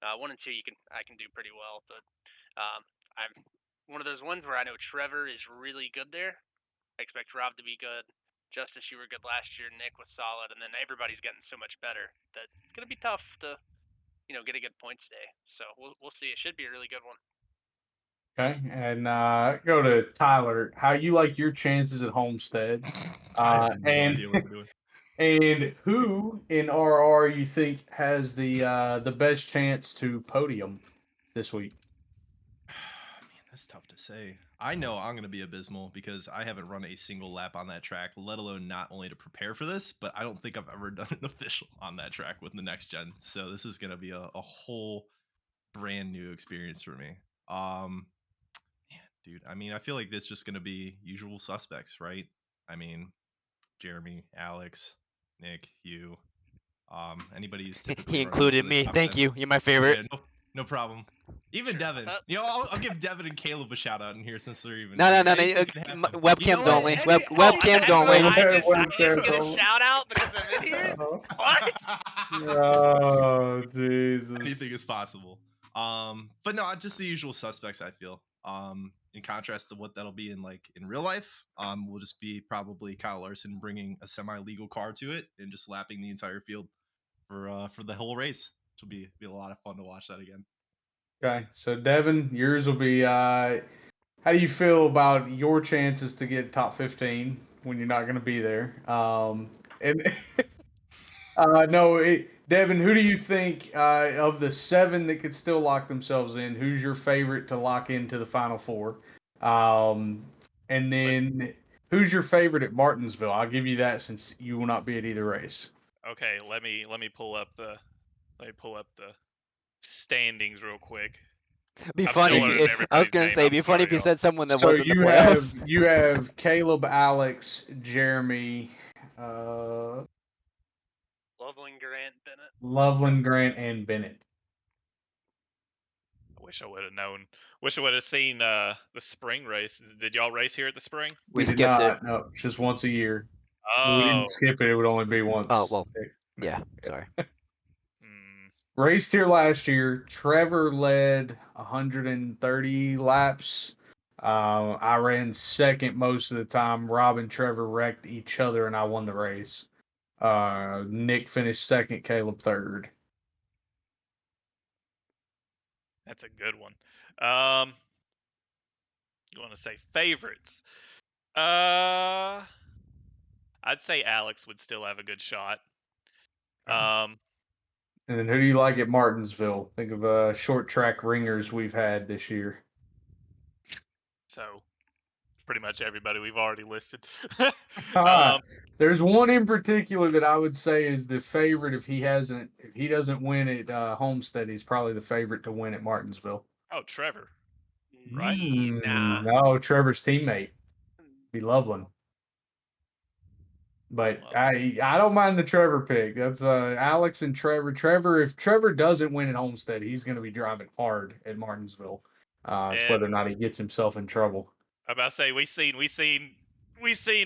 1 and 2, I can do pretty well, but I'm one of those ones where I know Trevor is really good there. I expect Rob to be good. Justice, you were good last year. Nick was solid, and then everybody's getting so much better that it's gonna be tough to, get a good points day. So we'll see. It should be a really good one. Okay, and go to Tyler. How you like your chances at Homestead? I have no and idea what we're doing. and who in RR you think has the best chance to podium this week? Man, that's tough to say. I know I'm going to be abysmal because I haven't run a single lap on that track, let alone not only to prepare for this, but I don't think I've ever done an official on that track with the next gen. So this is going to be a whole brand new experience for me. Man, dude, I mean, I feel like it's just going to be usual suspects, right? I mean, Jeremy, Alex, Nick, you, anybody who's typically He running included for the me. top Thank 10. you. You're my favorite. Yeah, no problem. Even Sure. Devin. I'll give Devin and Caleb a shout out in here since they're even. No. here. Anything can happen. Webcams what? only. Any- Webcams only. I just Webcams get a only. shout out because I'm in here. What? Oh Jesus! Anything is possible. But no, just the usual suspects. I feel. In contrast to what that'll be in real life, will just be probably Kyle Larson bringing a semi-legal car to it and just lapping the entire field for the whole race, which will be a lot of fun to watch that again. Okay, so Devin, yours will be. How do you feel about your chances to get top 15 when you're not going to be there? And Devin, who do you think of the 7 that could still lock themselves in? Who's your favorite to lock into the final 4? And then who's your favorite at Martinsville? I'll give you that since you will not be at either race. Okay, let me pull up the standings real quick. Be I'm funny. still If learning I was everybody's gonna name. say, I'm it'd be funny if sorry, you y'all. said someone that So wasn't in the you playoffs. have Caleb, Alex, Jeremy, Loveland, Grant, Bennett. Loveland, Grant, and Bennett. I wish I would have known. Wish I would have seen the spring race. Did y'all race here at the spring? We did skipped it. not. No, it's just once a year. We Oh. didn't skip it. It would only be once. Oh well. Yeah. Sorry. Hmm. Raced here last year. Trevor led 130 laps. I ran second most of the time. Rob and Trevor wrecked each other, and I won the race. Nick finished second. Caleb third. That's a good one. You want to say favorites? I'd say Alex would still have a good shot. And then who do you like at Martinsville? Think of short track ringers we've had this year. So pretty much everybody we've already listed. There's one in particular that I would say is the favorite. If he doesn't win at Homestead, he's probably the favorite to win at Martinsville. Oh, Trevor. Right? Nah. No, Trevor's teammate. Be Loveland. But I don't mind the Trevor pick. That's Alex and Trevor. If Trevor doesn't win at Homestead, he's going to be driving hard at Martinsville. It's whether or not he gets himself in trouble. I'm about to say we seen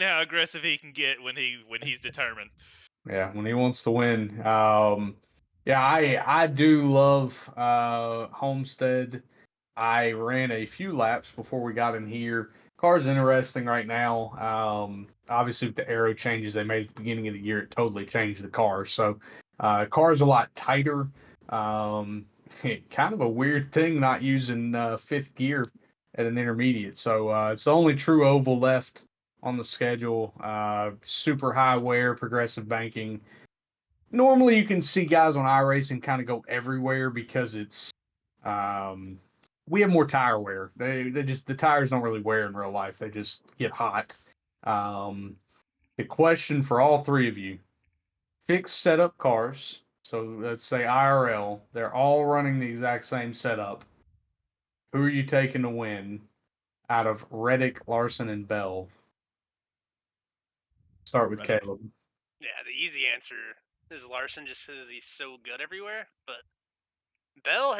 how aggressive he can get when he's determined. Yeah, when he wants to win. Yeah, I do love Homestead. I ran a few laps before we got in here. Car's interesting right now. Obviously, with the aero changes they made at the beginning of the year, it totally changed the car. So, car's a lot tighter. Kind of a weird thing not using fifth gear at an intermediate. So, it's the only true oval left on the schedule. Super high wear, progressive banking. Normally, you can see guys on iRacing kind of go everywhere because it's we have more tire wear. The tires don't really wear in real life. They just get hot. The question for all three of you: fixed setup cars. So let's say IRL. They're all running the exact same setup. Who are you taking to win out of Reddick, Larson, and Bell? Start with Reddick. Caleb. Yeah, the easy answer is Larson, just because he's so good everywhere. But Bell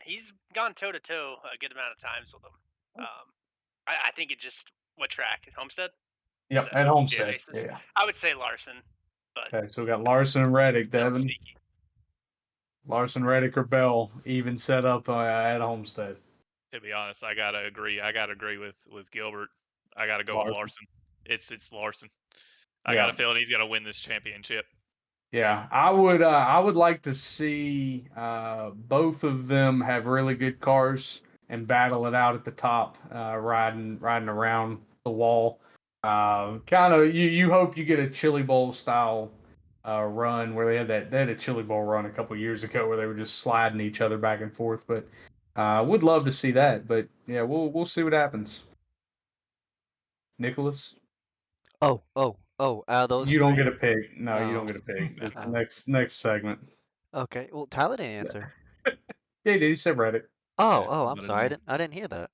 he's gone toe to toe a good amount of times with him. I think it just what track at Homestead? Yep, at Homestead. Basis? Yeah. I would say Larson, but Okay, so we got Larson and Reddick, Bell's Devin. sneaky. Larson, Reddick, or Bell, even set up at Homestead. To be honest, I gotta agree. I gotta agree with Gilbert. I gotta go with Larson. It's Larson. I got a feeling he's gonna win this championship. Yeah, I would like to see both of them have really good cars and battle it out at the top, riding around the wall. Kind of you hope you get a Chili Bowl style run where they had a Chili Bowl run a couple years ago where they were just sliding each other back and forth. But would love to see that. But yeah, we'll see what happens. Nicholas, Oh. Out of those you don't three? get a pick. No, you Oh. don't get a pick. It's Oh. next segment. Okay. Well, Tyler didn't answer. Yeah, he did. He said Reddit. Oh. Yeah, I'm but sorry. I didn't hear that.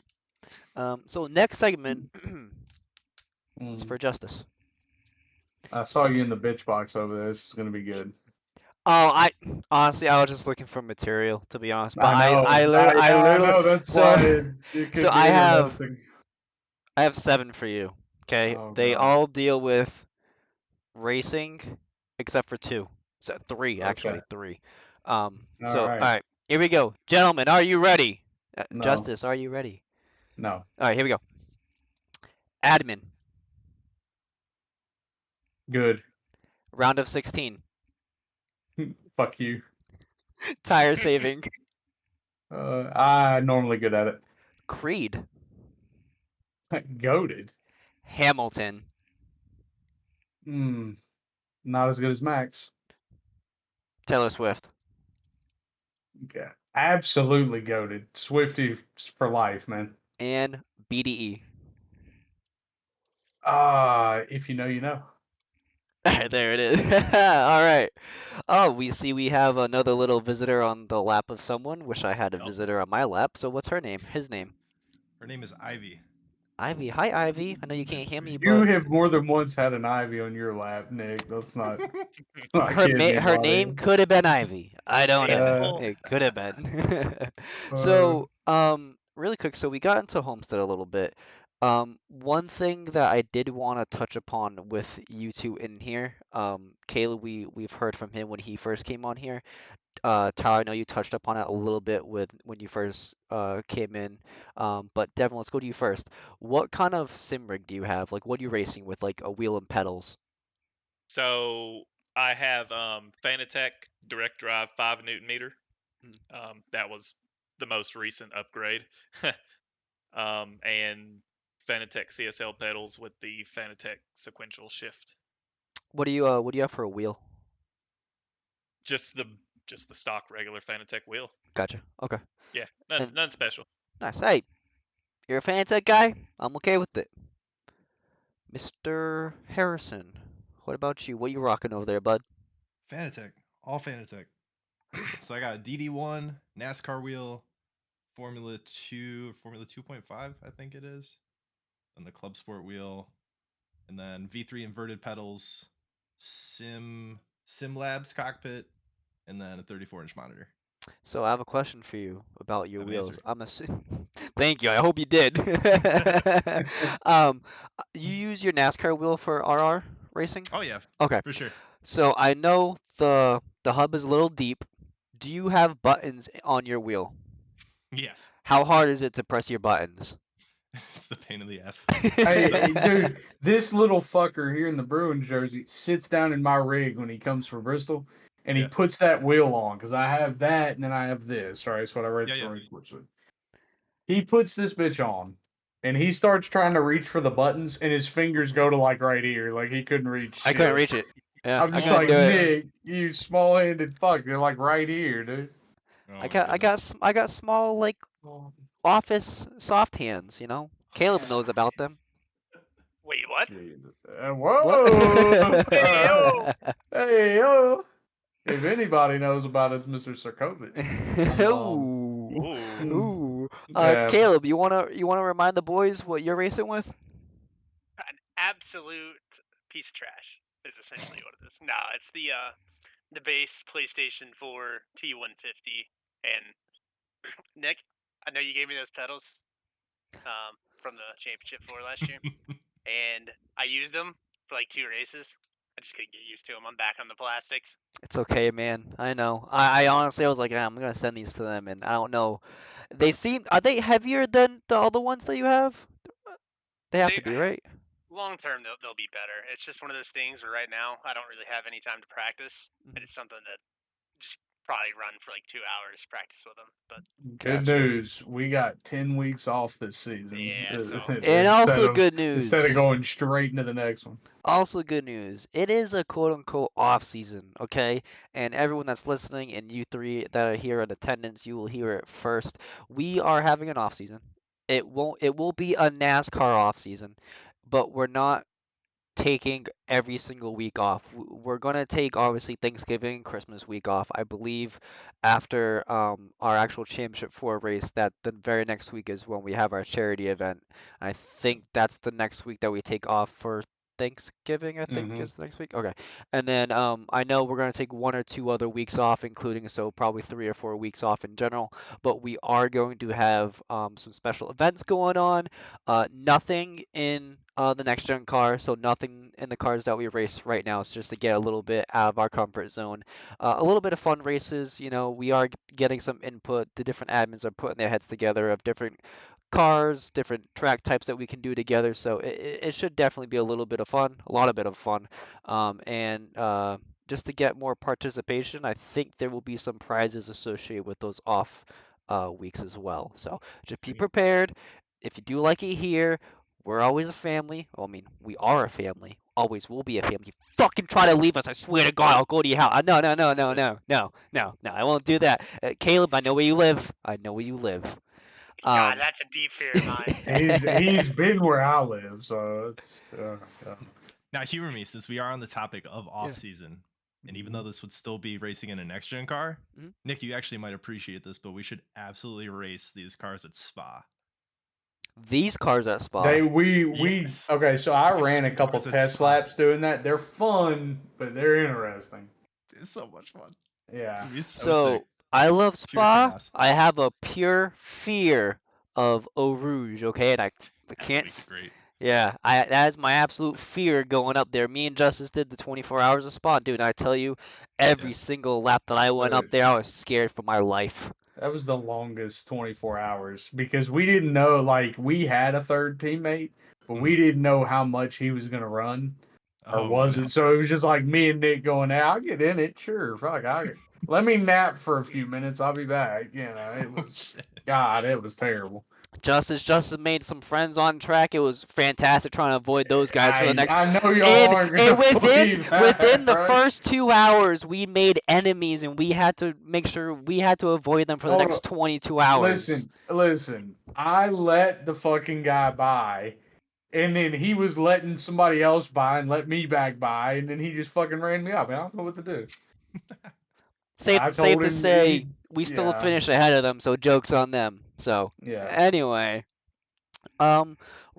So next segment is for Justice. I saw you in the bitch box over there. This is gonna be good. Oh, I honestly I was just looking for material, to be honest. But I know. I literally know. That's so- why it could so be I have- interesting. I have 7 for you. Okay, Oh, they God. all deal with racing, except for 2. So 3 actually, Okay. 3. All All right. right, here we go, gentlemen. Are you ready? No. Justice, are you ready? No. All right, here we go. Admin, Good. round of 16. Fuck you. Tire saving, I'm normally good at Creed, it. Goated. Hamilton, Not as good as Max. Taylor Swift, Yeah. Absolutely goated. Swifty for life, man. and BDE. If you know, you know. There it is. All right. Oh, we have another little visitor on the lap of someone. Wish I had a Yep. visitor on my lap. So what's her name? His name? Her name is Ivy. Ivy. Hi, Ivy. I know you can't hear me, You but have more than once had an Ivy on your lap, Nick. That's not her kid her anybody. name could have been Ivy. I don't know. Well, It could have been. So, really quick, so we got into Homestead a little bit. One thing that I did want to touch upon with you two in here, Caleb, we've heard from him when he first came on here. Tyler, I know you touched upon it a little bit with when you first came in. But Devin, let's go to you first. What kind of sim rig do you have? Like, what are you racing with? Like a wheel and pedals? So I have Fanatec direct drive 5 Newton meter. That was the most recent upgrade. And Fanatec CSL pedals with the Fanatec sequential shift. What do you have for a wheel? Just the stock regular Fanatec wheel. Gotcha. Okay. Yeah, And- none special. Nice. Hey, you're a Fanatec guy? I'm okay with it. Mr. Harrison, what about you? What you rocking over there, bud? Fanatec, all Fanatec. So I got a DD1 NASCAR wheel, Formula 2.5, I think it is, and the Club Sport wheel, and then V3 inverted pedals, Sim Labs cockpit, and then a 34-inch monitor. So I have a question for you about your Have an wheels. answer. I'm assuming. Thank you. I hope you did. You use your NASCAR wheel for RR racing? Oh yeah, Okay. for sure. So I know the hub is a little deep. Do you have buttons on your wheel? Yes. How hard is it to press your buttons? It's the pain in the ass. Hey, dude, this little fucker here in the Bruins jersey sits down in my rig when he comes from Bristol, and he Yeah. puts that wheel on because I have that and then I have this. Right, so what I read Yeah, yeah. for Race with. He puts this bitch on, and he starts trying to reach for the buttons, and his fingers go to like right here, like he couldn't reach. I couldn't shit. reach it. Yeah, I'm I just couldn't like, do it. Nick, you small-handed fuck. They're like right here, dude. Oh I my got goodness. I got small like office soft hands, you know. Caleb knows about them. wait, what? Whoa! Hey, yo! Hey yo! If anybody knows about it, it's Mr. Sarkovich. Ooh. Ooh. Ooh. Yeah. Caleb, you wanna remind the boys what you're racing with? An absolute piece of trash is essentially what it is. No, it's the base PlayStation 4 T150. And Nick, I know you gave me those pedals from the Championship 4 last year, and I used them for like 2 races. I just couldn't get used to them. I'm back on the plastics. It's okay, man. I know. I honestly I was like, I'm gonna send these to them, and I don't know. Are they heavier than the other ones that you have? They have to be, right? Long term, they'll be better. It's just one of those things where right now I don't really have any time to practice, and it's something that just probably run for like 2 hours practice with them. But Good Gotcha. news. We got 10 weeks off this season. Yeah, so- And also Instead of- good news. Instead of going straight into the next one. Also good news. It is a quote unquote off season, okay? And everyone that's listening and you three that are here in attendance, you will hear it first. We are having an off season. It will be a NASCAR off season, but we're not taking every single week off. We're gonna take obviously Thanksgiving, Christmas week off. I believe after our actual Championship 4 race, that the very next week is when we have our charity event. I think that's the next week that we take off for Thanksgiving, I think is the next week. Okay. And then I know we're gonna take 1 or 2 other weeks off, including so probably 3 or 4 weeks off in general. But we are going to have some special events going on. Nothing in the next gen car, so nothing in the cars that we race right now. It's just to get a little bit out of our comfort zone. A little bit of fun races, you know, we are getting some input. The different admins are putting their heads together of different cars, different track types that we can do together. So it should definitely be a little bit of fun, a lot of bit of fun. And just to get more participation, I think there will be some prizes associated with those off weeks as well. So just be prepared. If you do like it here, we're always a family. Well, I mean, we are a family. Always will be a family. You fucking try to leave us, I swear to God, I'll go to your house. No. I won't do that. Caleb, I know where you live. I know where you live. God, that's a deep fear of mine. He's been where I live, so it's. Now, humor me, since we are on the topic of off season, and even though this would still be racing in a next gen car, Nick, you actually might appreciate this, but we should absolutely race these cars at Spa. These cars at Spa. Yes. Okay, so I Next ran a gen couple cars at test Spa. laps doing that. They're fun, but they're interesting. It's so much fun. Yeah. It'd be so So sick. I love Pure Spa. chaos. I have a pure fear of Eau Rouge. Okay, and I That's can't. gonna be great. Yeah, that is my absolute fear going up there. Me and Justice did the 24 hours of Spa, dude. And I tell you, every single lap that I went up Dude. there, I was scared for my life. That was the longest 24 hours because we didn't know, like, we had a third teammate, but we didn't know how much he was going to run. Or Oh, was no. it? So it was just like me and Nick going, hey, I'll get in it. Sure. Fuck. Let me nap for a few minutes. I'll be back. You know, it Oh, was, shit. God, it was terrible. Justice made some friends on track. It was fantastic trying to avoid those guys for the next. I know y'all aren't going to believe that, within the right? first 2 hours, we made enemies, and we had to make sure we had to avoid them for the Hold next on. 22 hours. Listen. I let the fucking guy by, and then he was letting somebody else by and let me back by, and then he just fucking ran me up. I don't know what to do. Safe I to told him say, we still yeah. finished ahead of them, so joke's on them. So Yeah. anyway,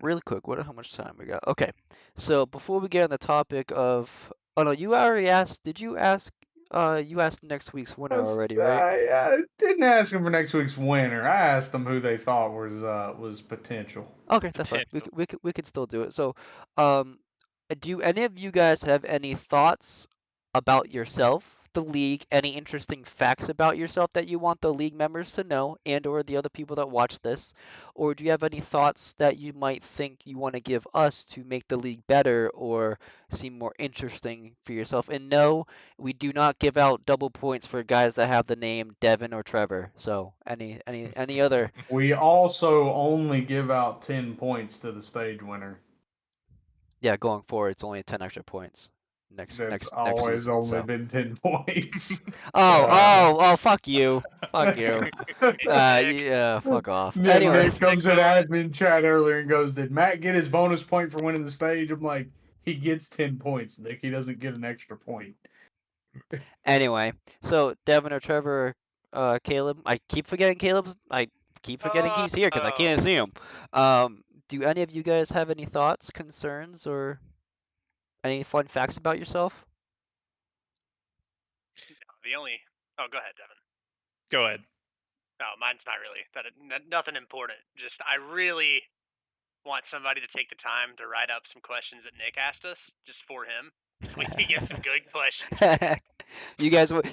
really quick, how much time we got? Okay, so before we get on the topic of, oh no, you already asked. Did you ask? You asked next week's winner already, right? I didn't ask him for next week's winner. I asked them who they thought was potential. Okay, that's fine. We could still do it. So, do any of you guys have any thoughts about yourself, the league, any interesting facts about yourself that you want the league members to know and or the other people that watch this? Or do you have any thoughts that you might think you want to give us to make the league better or seem more interesting for yourself? And no, we do not give out double points for guys that have the name Devin or Trevor. So, any other We also only give out 10 points to the stage winner. Yeah, going forward, it's only 10 extra points That's next always season. only So. been 10 points. Fuck you, fuck you. Nick. Yeah, fuck off. Nick Anyways, comes in admin chat earlier and goes, "Did Matt get his bonus point for winning the stage?" I'm like, "He gets 10 points, Nick. He doesn't get an extra point." anyway, so Devin or Trevor, Caleb. I keep forgetting Caleb's. I keep forgetting he's here because I can't see him. Do any of you guys have any thoughts, concerns, or any fun facts about yourself? Oh, go ahead, Devin. Go ahead. No, mine's not really. Nothing important. Just I really want somebody to take the time to write up some questions that Nick asked us, just for him, so we can get some good questions. You guys want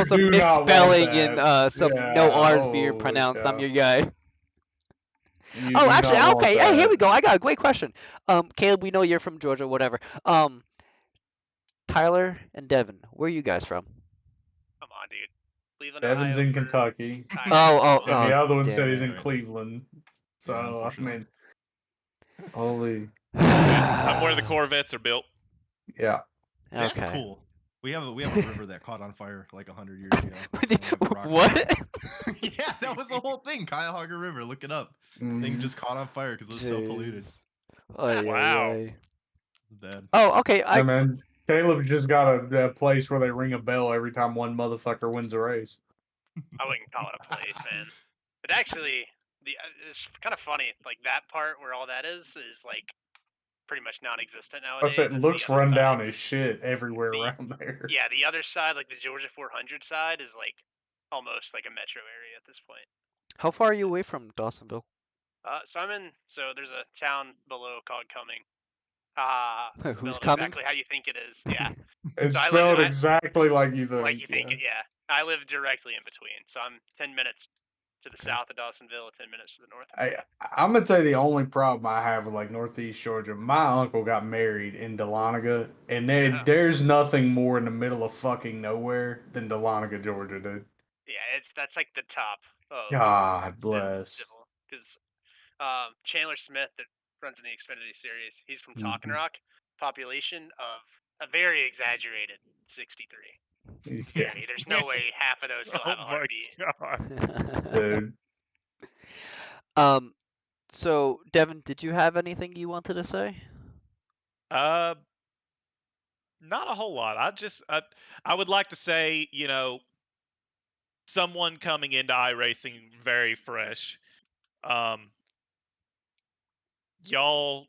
some do not want misspelling and that. some Yeah, no R's being holy pronounced. I'm cow. your guy. You Oh, do actually, not want okay. Hey, here that. we go. I got a great question. Caleb, we know you're from Georgia, whatever. Tyler and Devin, where are you guys from? Come on, dude. Cleveland, Devin's Ohio in for Kentucky. Tyler. And the other one damn said he's it. in Right. Cleveland. So, Yeah, I unfortunately. mean, holy. I'm where the Corvettes are built. Yeah. That's Okay. cool. We have a river that caught on fire like 100 years ago. We have a rock What? river. Yeah, that was the whole thing. Cuyahoga River. Look it up. Thing just caught on fire because it was so polluted. Jeez. Ay, Wow. ay, ay. Bad. Oh, okay. I mean, Caleb just got a place where they ring a bell every time one motherfucker wins a race. I wouldn't call it a place, man. But actually, it's kind of funny. Like that part where all that is like pretty much non-existent I nowadays. said, it and looks the other run side- down as shit everywhere the- around there. Yeah, the other side, like the Georgia 400 side, is like almost like a metro area at this point. How far are you away from Dawsonville? So there's a town below called Cumming. Who's spelled coming? exactly how you think it is. Yeah, It's So I spelled live- exactly like you think. like you think it. Yeah, I live directly in between. So I'm 10 minutes to the south of Dawsonville, 10 minutes to the north. I'm gonna tell you the only problem I have with like Northeast Georgia. My uncle got married in Dahlonega, and there's nothing more in the middle of fucking nowhere than Dahlonega, Georgia, dude. Yeah, that's like the top. Of God bless. Because Chandler Smith that runs in the Xfinity series, he's from Talking Mhm. Rock. Population of a very exaggerated 63. Yeah, I mean, there's no way half of those still Oh have a my heartbeat. god. dude. So Devin, did you have anything you wanted to say? Not a whole lot. I would like to say, someone coming into iRacing very fresh. Um, y'all's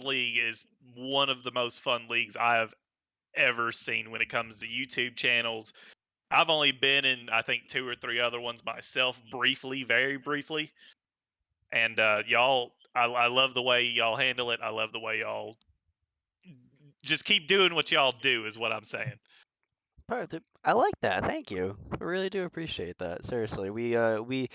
league is one of the most fun leagues I have ever seen when it comes to YouTube channels. I've only been in, I think, 2 or 3 other ones myself, briefly, very briefly. And I love the way y'all handle it. I love the way y'all just keep doing what y'all do, is what I'm saying. Perfect. I like that. Thank you. I really do appreciate that. Seriously, you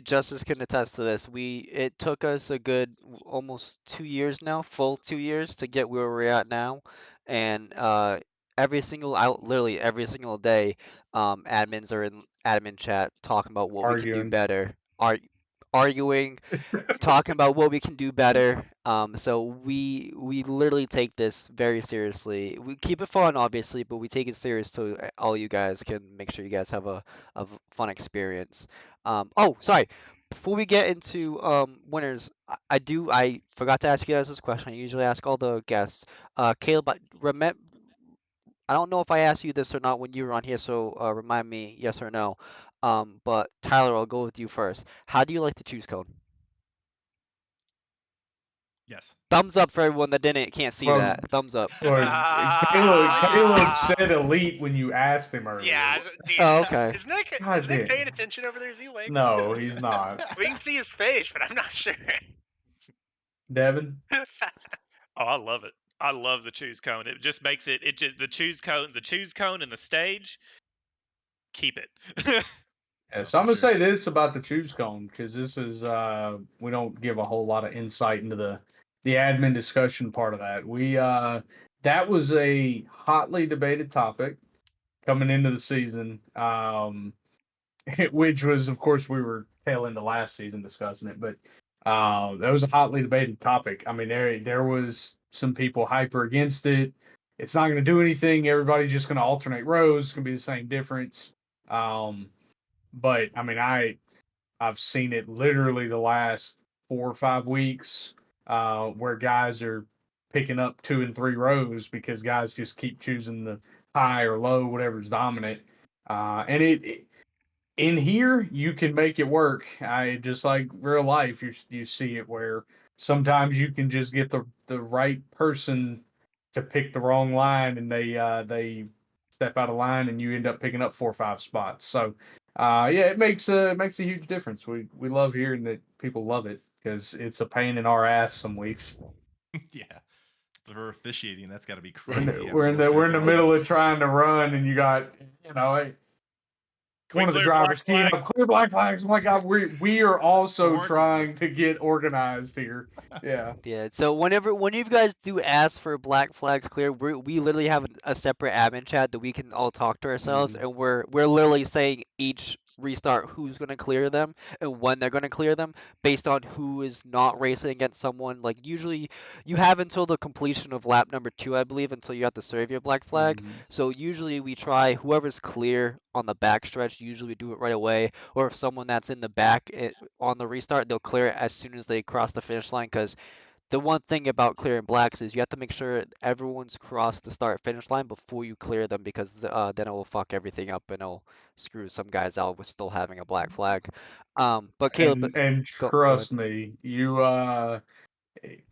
Justice can attest to this. It took us a good almost 2 years now, full 2 years to get where we're at now, and literally every single day, admins are in admin chat talking about what we can do Arguing. better, arguing, talking about what we can do better. So we literally take this very seriously. We keep it fun, obviously, but we take it serious so all you guys can make sure you guys have a fun experience. Oh, sorry. Before we get into winners, I forgot to ask you guys this question. I usually ask all the guests. Caleb, I don't know if I asked you this or not when you were on here, so remind me, yes or no. But Tyler, I'll go with you first. How do you like to choose code? Yes. Thumbs up for everyone that can't see Well, that. Thumbs up. Caleb said elite when you asked him earlier. Yeah, dude, Oh, okay. Is Nick God damn. paying attention over there? Is he awake? No, he's not. We can see his face, but I'm not sure. Devin? Oh, I love it. I love the choose cone. It just makes the choose cone and the stage. Keep it. Yeah, so I'm gonna say this about the choose cone because this is we don't give a whole lot of insight into the admin discussion part of that. That was a hotly debated topic coming into the season, which was of course we were tail into last season discussing it, but that was a hotly debated topic. I mean there was some people hyper against it. It's not going to do anything. Everybody's just going to alternate rows. It's going to be the same difference. But I mean, I've seen it literally the last 4 or 5 weeks, where guys are picking up 2 and 3 rows because guys just keep choosing the high or low, whatever's dominant. And in here you can make it work. I just like real life. You see it where sometimes you can just get the right person to pick the wrong line, and they step out of line, and you end up picking up 4 or 5 spots. So yeah, it makes a huge difference. We love hearing that people love it because it's a pain in our ass some weeks. Yeah. For officiating, that's got to be We're in crazy. the, we're in the, we're in the middle of trying to run, and you got Can we one of the clear drivers black keying flags? up clear black flags. Oh my God, we are also Working, trying to get organized here. Yeah. Yeah. So when you guys do ask for black flags clear, we literally have a separate admin chat that we can all talk to ourselves, Mhm. and we're literally saying each restart who's gonna clear them and when they're gonna clear them based on who is not racing against someone. Like usually you have until the completion of lap number 2, I believe, until you have to serve your black flag. Mhm. So usually we try whoever's clear on the back stretch. Usually we do it right away, or if someone that's in the back on the restart, they'll clear it as soon as they cross the finish line. Because the one thing about clearing blacks is you have to make sure everyone's crossed the start finish line before you clear them, because then it will fuck everything up and it'll screw some guys out with still having a black flag. But Caleb, And go ahead. trust me, you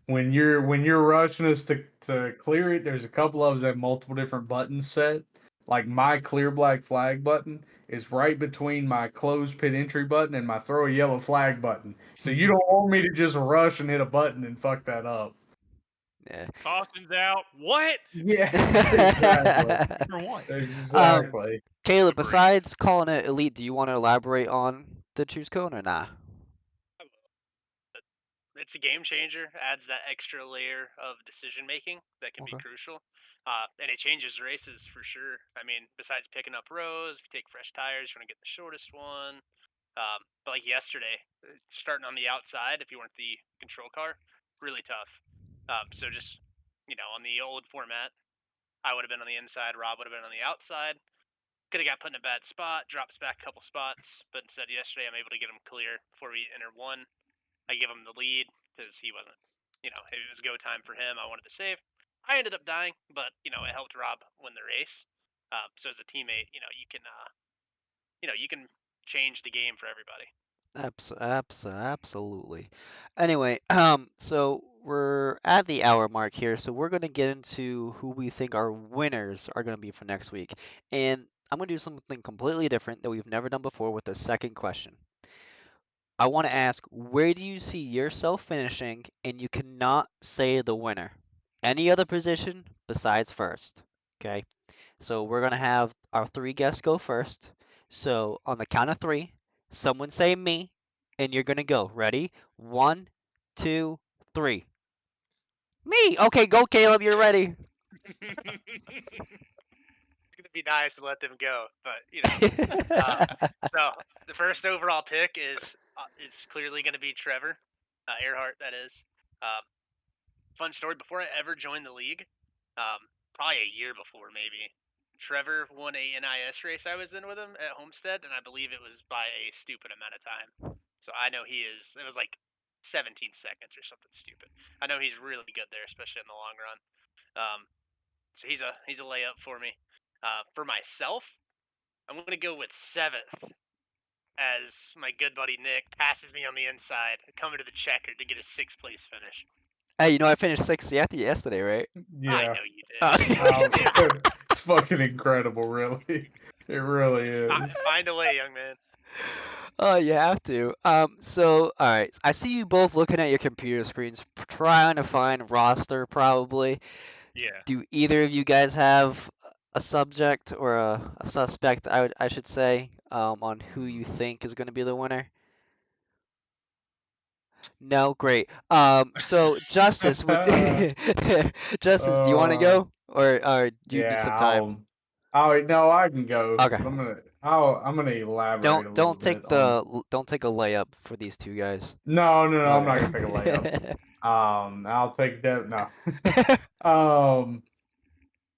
when you're rushing us to clear it, there's a couple of us that have multiple different buttons set. Like my clear black flag button is right between my close pit entry button and my throw a yellow flag button. So you don't want me to just rush and hit a button and fuck that up. Yeah. Caution's out. What? Yeah, exactly. For what? Exactly. Caleb, Agreed. besides calling it elite, do you want to elaborate on the choose cone or not? It's a game changer. Adds that extra layer of decision making that can be Okay. crucial. And it changes races for sure. I mean, besides picking up rows, if you take fresh tires, you want to get the shortest one. But like yesterday, starting on the outside, if you weren't the control car, really tough. So just on the old format, I would have been on the inside. Rob would have been on the outside. Could have got put in a bad spot, drops back a couple spots. But instead, yesterday, I'm able to get him clear before we enter one. I give him the lead because he wasn't, it was go time for him. I wanted to save. I ended up dying, but it helped Rob win the race. So as a teammate, you can change the game for everybody. Absolutely. Anyway, so we're at the hour mark here, so we're gonna get into who we think our winners are gonna be for next week, and I'm gonna do something completely different that we've never done before with the second question. I want to ask, where do you see yourself finishing? And you cannot say the winner. Any other position besides first. Okay? So we're going to have our three guests go first. So on the count of three, someone say me, and you're going to go. Ready? 1, 2, 3. Me! Okay, go, Caleb. You're ready. It's gonna be nice to let them go, but so the first overall pick is clearly gonna be Trevor Earhart. That is. Um, Fun story. Before I ever joined the league, probably a year before, maybe, Trevor won a NIS race I was in with him at Homestead, and I believe it was by a stupid amount of time. So I know he is. It was like 17 seconds or something stupid. I know he's really good there, especially in the long run. So he's a layup for me. For myself, I'm gonna go with 7th, as my good buddy Nick passes me on the inside, coming to the checker to get a 6th place finish. Hey, I finished 6th yesterday, right? I Yeah. know you did. It's fucking incredible, really. It really is. Find a way, young man. Oh, you have to. So, all right. I see you both looking at your computer screens, trying to find roster, probably. Yeah. Do either of you guys have a subject or a suspect, I should say, on who you think is going to be the winner? No, great. So Justice, Justice, do you want to go, or do you need some time? No, I can go. Okay. I'm gonna elaborate a little Don't take bit on. don't take a layup for these two guys. No, I'm not gonna Okay. take a layup. I'll take that. No.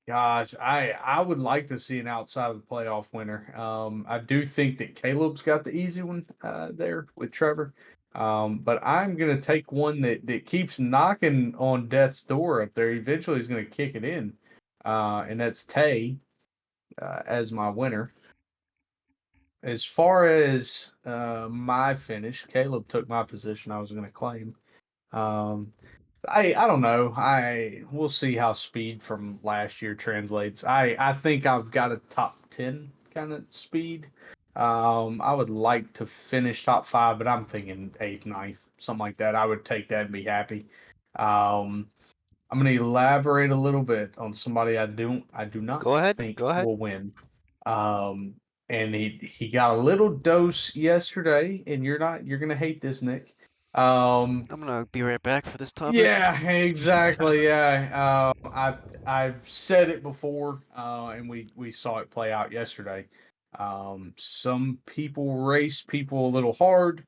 Gosh, I would like to see an outside of the playoff winner. I do think that Caleb's got the easy one there with Trevor. But I'm gonna take one that keeps knocking on death's door up there. Eventually, he's gonna kick it in, and that's Tay as my winner. As far as my finish, Caleb took my position. I was gonna claim. Um, I don't know. We'll see how speed from last year translates. I think I've got a top 10 kind of speed. I would like to finish top 5, but I'm thinking 8th, 9th, something like that. I would take that and be happy. I'm gonna elaborate a little bit on somebody I do not Go ahead. think Go ahead. will win. And he got a little dose yesterday, and you're gonna hate this, Nick. I'm gonna be right back for this topic. Yeah, exactly. Yeah, I've said it before, and we saw it play out yesterday. Some people race people a little hard,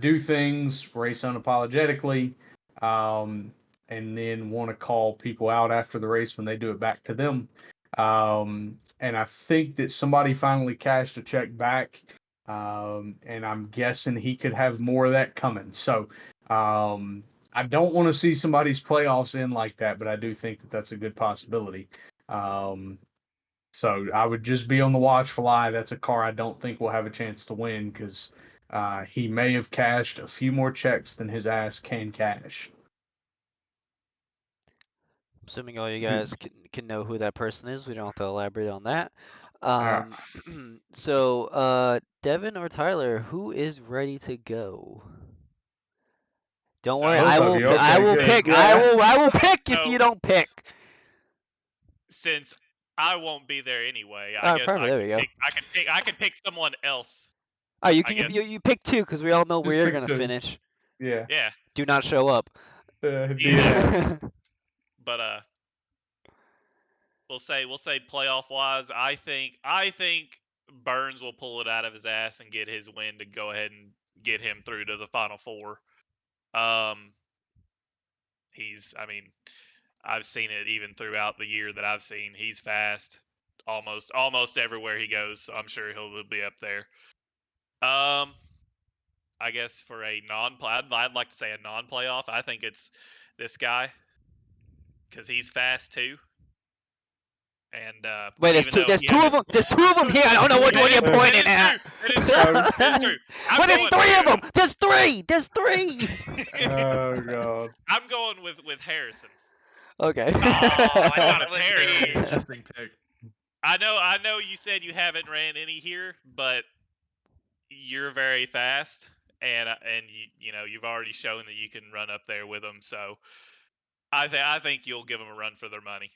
do things, race unapologetically, and then want to call people out after the race when they do it back to them. And I think that somebody finally cashed a check back, and I'm guessing he could have more of that coming. So. I don't want to see somebody's playoffs end like that, but I do think that that's a good possibility. So I would just be on the watch fly. That's a car I don't think will have a chance to win because he may have cashed a few more checks than his ass can cash. Assuming all you guys can know who that person is, we don't have to elaborate on that. So, Devin or Tyler, who is ready to go? Don't worry, Both I of will. you, okay, I will good, pick. yeah. I will pick if So- you don't pick. Since I won't be there anyway, All I right, guess perfect, I there can we go. pick. I can pick someone else. Oh, you I can. guess. You pick two because we all know where Just you're pick gonna two. finish. Yeah. Yeah, Do not show up. Yeah. but we'll say playoff wise, I think Burns will pull it out of his ass and get his win to go ahead and get him through to the final four. I mean, I've seen it even throughout the year that I've seen. He's fast almost everywhere he goes, so I'm sure he'll be up there. I guess for a I'd like to say a non-playoff. I think it's this guy. because he's fast too. And Wait, there's even two. though There's he two of hasn't- them. There's two of them here. I don't know which one you're That pointing is at. true. That is true. That is true. I'm But there's going three of with- them. There's three. There's three. Oh god. I'm going with Harrison. Okay. Oh, I Going thought with it was Harrison. me. Interesting pick. I know you said you haven't ran any here, but you're very fast, and you've already shown that you can run up there with them. So I think you'll give them a run for their money.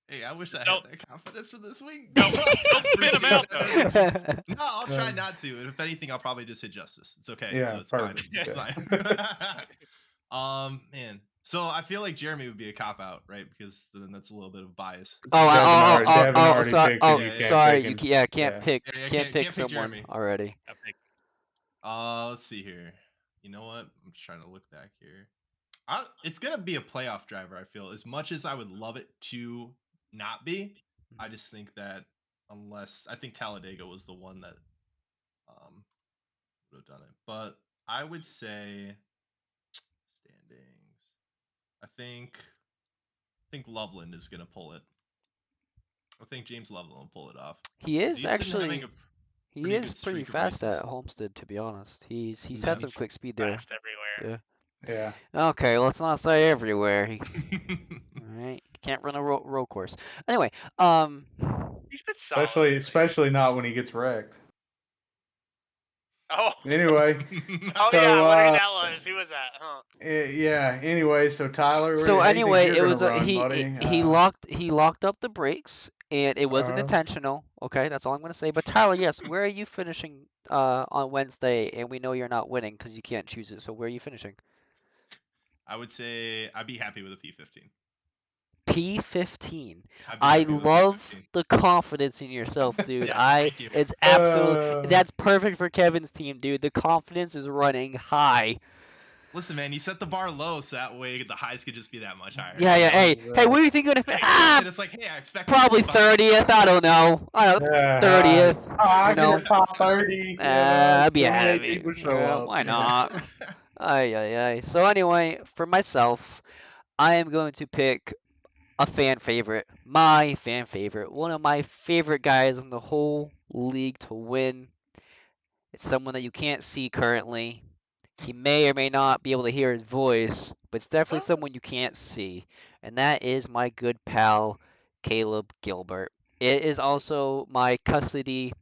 Hey, I wish I Don't- had that confidence for this week. Don't spit 'em out, though. No, I'll try not to. And if anything, I'll probably just hit justice. It's okay. Yeah, so it's fine. perfect. It's fine. Man. So I feel like Jeremy would be a cop out, right? Because then that's a little bit of bias. Devin already sorry. picked Oh, him. You can't sorry. pick him. Can't Yeah. pick. Yeah, Can't pick pick someone Jeremy. already. I think Let's see here. You know what? I'm just trying to look back here. It's gonna be a playoff driver. I feel, as much as I would love it to not be, I just think that I think Talladega was the one that would have done it. But I would say standings. I think Loveland is gonna pull it. I think James Loveland will pull it off. He 'Cause is he's been actually. having a He pretty is good pretty streak of fast races. at Homestead, to be honest. He's Yeah, had some he's quick speed there. Fast everywhere. Yeah. Yeah. Okay, let's not say everywhere. Alright, can't run a road course. Anyway, He's been solid. Especially not when he gets wrecked. Oh. Anyway, Oh So, yeah, I wonder who that was. Who was that? Huh? yeah. Anyway, so Tyler. so how do you think anyway, you're it gonna was run, he buddy? locked up the brakes, and it wasn't Uh-huh. intentional. Okay, that's all I'm gonna say. But Tyler, yes, where are you finishing on Wednesday? And we know you're not winning because you can't choose it. So where are you finishing? I would say I'd be happy with a P15. P15. I'd be I happy with a love P15. the confidence in yourself, dude. Yes, I thank you. it's absolutely Uh, that's perfect for Kevin's team, dude. The confidence is running high. Listen, man, you set the bar low so that way the highs could just be that much higher. Yeah, yeah. Hey, Yeah. what do you think you're gonna And it's like, hey, I expect probably 30th. I don't know. 30th. I know. get top 30. I'd be so many happy. people show Yeah, up. why not? Ay, ay, ay. So anyway, for myself, I am going to pick a fan favorite, my fan favorite, one of my favorite guys in the whole league to win. It's someone that you can't see currently. He may or may not be able to hear his voice, but it's definitely someone you can't see. And that is my good pal, Caleb Gilbert. It is also my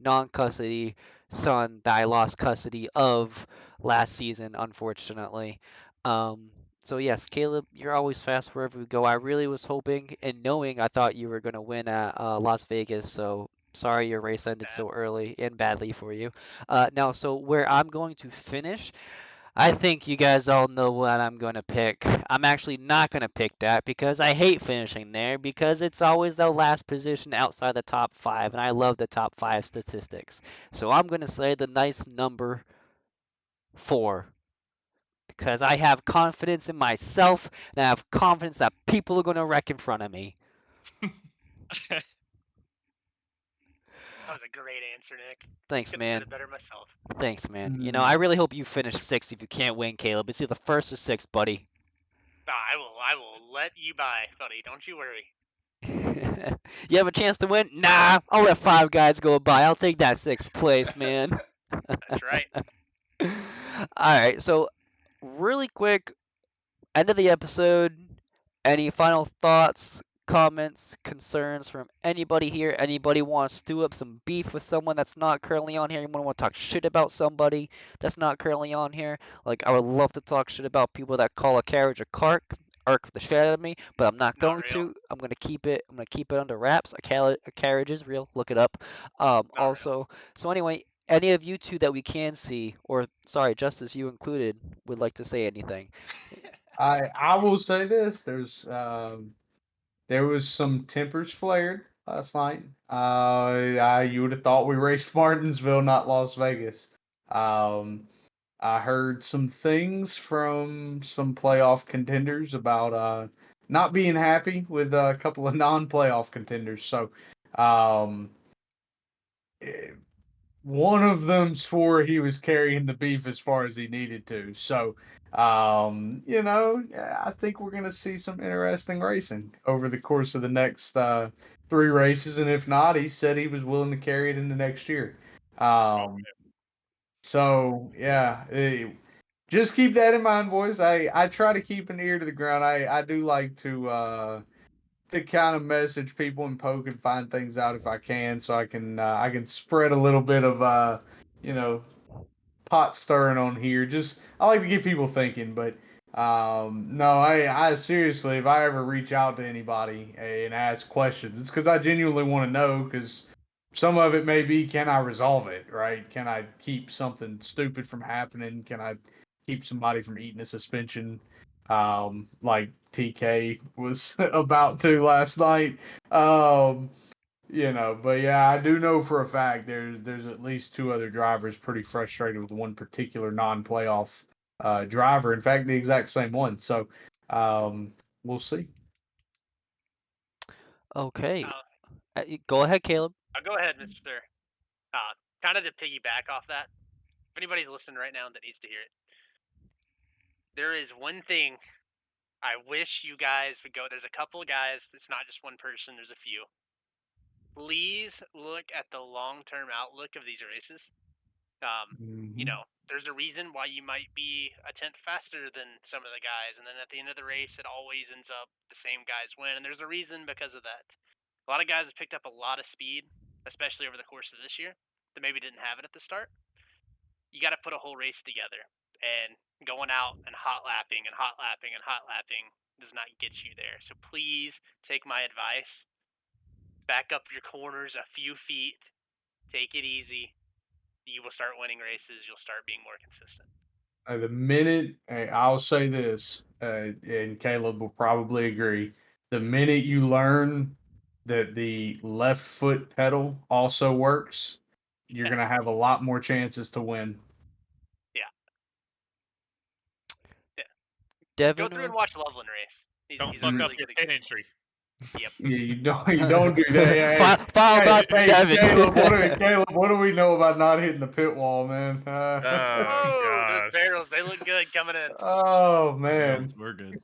non-custody son that I lost custody of last season, unfortunately. So yes, Caleb, you're always fast wherever we go. I really was hoping and knowing I thought you were going to win at Las Vegas, so sorry your race ended so early and badly for you. Now, so where I'm going to finish, I think you guys all know what I'm going to pick. I'm actually not going to pick that because I hate finishing there because it's always the last position outside the top 5, and I love the top 5 statistics. So I'm going to say the nice number 4 because I have confidence in myself and I have confidence that people are going to wreck in front of me. That was a great answer, Nick. Thanks, Couldn't have said man. it better myself. Thanks, man. You know, I really hope you finish 6th if you can't win, Caleb. It's either 1st or 6th, buddy. I will let you by, buddy. Don't you worry. You have a chance to win? Nah, I'll let 5 guys go by. I'll take that 6th place, man. That's right. Alright, so really quick, end of the episode. Any final thoughts, comments, concerns from anybody here? Anybody want to stew up some beef with someone that's not currently on here? Anyone want to talk shit about somebody that's not currently on here? Like, I would love to talk shit about people that call a carriage a cart. Irk the shit out of me, but I'm not going to. I'm gonna keep it under wraps. A carriage is real. Look it up. Also, so anyway, any of you two that we can see, or sorry, Justice, you included, would like to say anything? I will say this: there was some tempers flared last night. You would have thought we raced Martinsville, not Las Vegas. I heard some things from some playoff contenders about not being happy with a couple of non-playoff contenders. So, one of them swore he was carrying the beef as far as he needed to. So, I think we're going to see some interesting racing over the course of the next 3 races. And if not, he said he was willing to carry it into next year. So, yeah, just keep that in mind, boys. I try to keep an ear to the ground. I do like to kind of message people and poke and find things out if I can, so I can spread a little bit of you know pot stirring on here. Just I like to get people thinking, but no, I seriously, if I ever reach out to anybody and ask questions, it's because I genuinely want to know. Because some of it may be, can I resolve it? Right? Can I keep something stupid from happening? Can I keep somebody from eating a suspension? Like TK was about to last night. But yeah, I do know for a fact there's at least 2 other drivers pretty frustrated with one particular non-playoff driver. In fact, the exact same one. So we'll see. Okay. Go ahead, Caleb. Go ahead, Mr. Kind of to piggyback off that, if anybody's listening right now that needs to hear it, there is one thing I wish you guys would go. There's a couple of guys. It's not just one person. There's a few. Please look at the long-term outlook of these races. There's a reason why you might be a tenth faster than some of the guys, and then at the end of the race, it always ends up the same guys win, and there's a reason because of that. A lot of guys have picked up a lot of speed, especially over the course of this year, that maybe didn't have it at the start. You got to put a whole race together, and going out and hot lapping and hot lapping and hot lapping does not get you there. So please take my advice. Back up your corners a few feet. Take it easy. You will start winning races. You'll start being more consistent. The minute I'll say this, and Caleb will probably agree, the minute you learn that the left foot pedal also works, you're going to have a lot more chances to win. Yeah. Devin, go through and watch Loveland race. Don't fuck up your pit entry. Yep. Yeah, you don't do that. Caleb, what do we know about not hitting the pit wall, man? Those barrels, they look good coming in. Oh, man. We're good.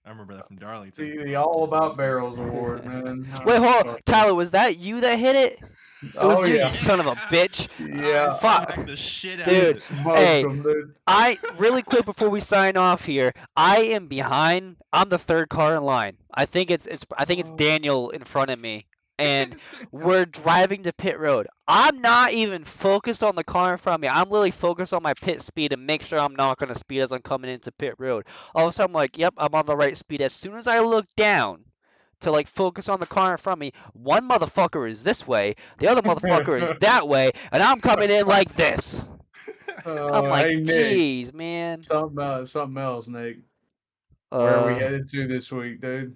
I remember that from Darlington. The All About Barrels award, man. Wait, hold on. Tyler, was that you that hit it? It was you, you son of a bitch. Yeah. Fuck. The shit out Dude, hey, dude. I really quick before we sign off here. I am behind. I'm the third car in line. I think it's Daniel in front of me, and we're driving to pit road. I'm not even focused on the car in front of me. I'm really focused on my pit speed and make sure I'm not gonna speed as I'm coming into pit road. All of a sudden, I'm like, yep, I'm on the right speed. As soon as I look down to like focus on the car in front of me, one motherfucker is this way, the other motherfucker is that way, and I'm coming in like this. I'm like, hey, Nick, jeez, man. Something else, Nick. Where are we headed to this week, dude?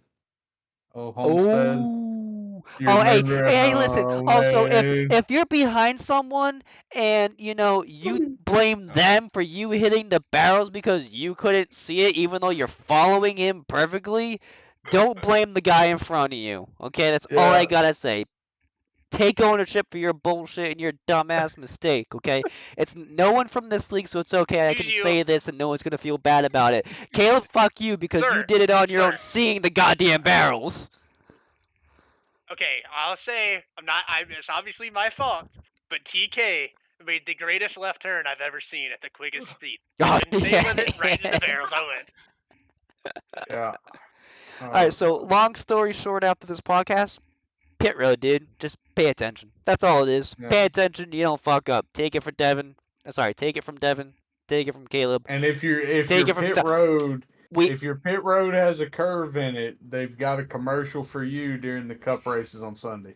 Oh, Homestead. Hey, listen. Oh, Also, man. if you're behind someone and you blame them for you hitting the barrels because you couldn't see it, even though you're following him perfectly, don't blame the guy in front of you. Okay, that's all I gotta say. Take ownership for your bullshit and your dumbass mistake, okay? It's no one from this league, so it's okay. I can say this and no one's gonna feel bad about it. Caleb, fuck you because you did it on your own, seeing the goddamn barrels. Okay, I'll say it's obviously my fault, but TK made the greatest left turn I've ever seen at the quickest speed. Couldn't stay with it, right into the barrels. I went. Yeah. Alright, so long story short after this podcast, pit road, dude. Just pay attention. That's all it is. Yeah. Pay attention, you don't fuck up. Take it from Devin. Take it from Devin. Take it from Caleb. And if your pit road has a curve in it, they've got a commercial for you during the cup races on Sunday.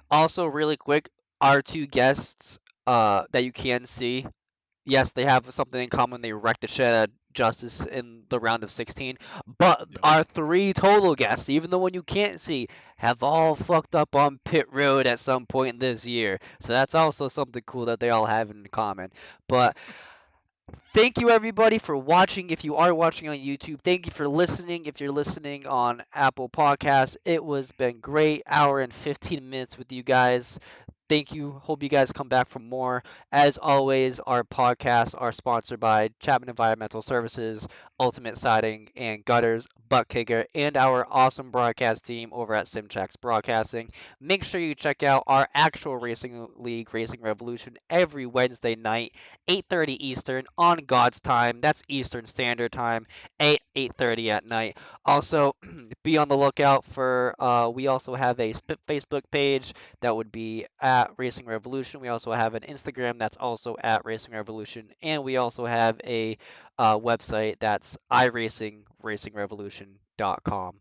Also, really quick, our two guests that you can see, yes, they have something in common. They wrecked the shit out of Justice in the round of 16. But our 3 total guests, even the one you can't see, have all fucked up on pit road at some point this year. So that's also something cool that they all have in common. But thank you everybody for watching. If you are watching on YouTube, thank you for listening. If you're listening on Apple Podcasts, it was been great. Hour and 15 minutes with you guys. Thank you. Hope you guys come back for more. As always, our podcasts are sponsored by Chapman Environmental Services, Ultimate Siding and Gutters, Buck Kicker, and our awesome broadcast team over at Simtrax Broadcasting. Make sure you check out our actual Racing League, Racing Revolution, every Wednesday night, 8:30 Eastern on God's time. That's Eastern Standard Time, 8:30 at night. Also, be on the lookout for. We also have a Facebook page that would be at Racing Revolution. We also have an Instagram that's also at Racing Revolution, and we also have a website that's iRacingRacingRevolution.com.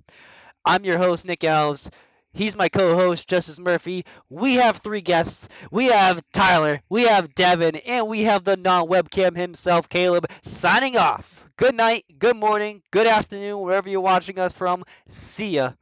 I'm your host, Nick Alves. He's my co-host, Justice Murphy. We have 3 guests. We have Tyler, we have Devin, and we have the non-webcam himself, Caleb, signing off. Good night, good morning, good afternoon, wherever you're watching us from. See ya.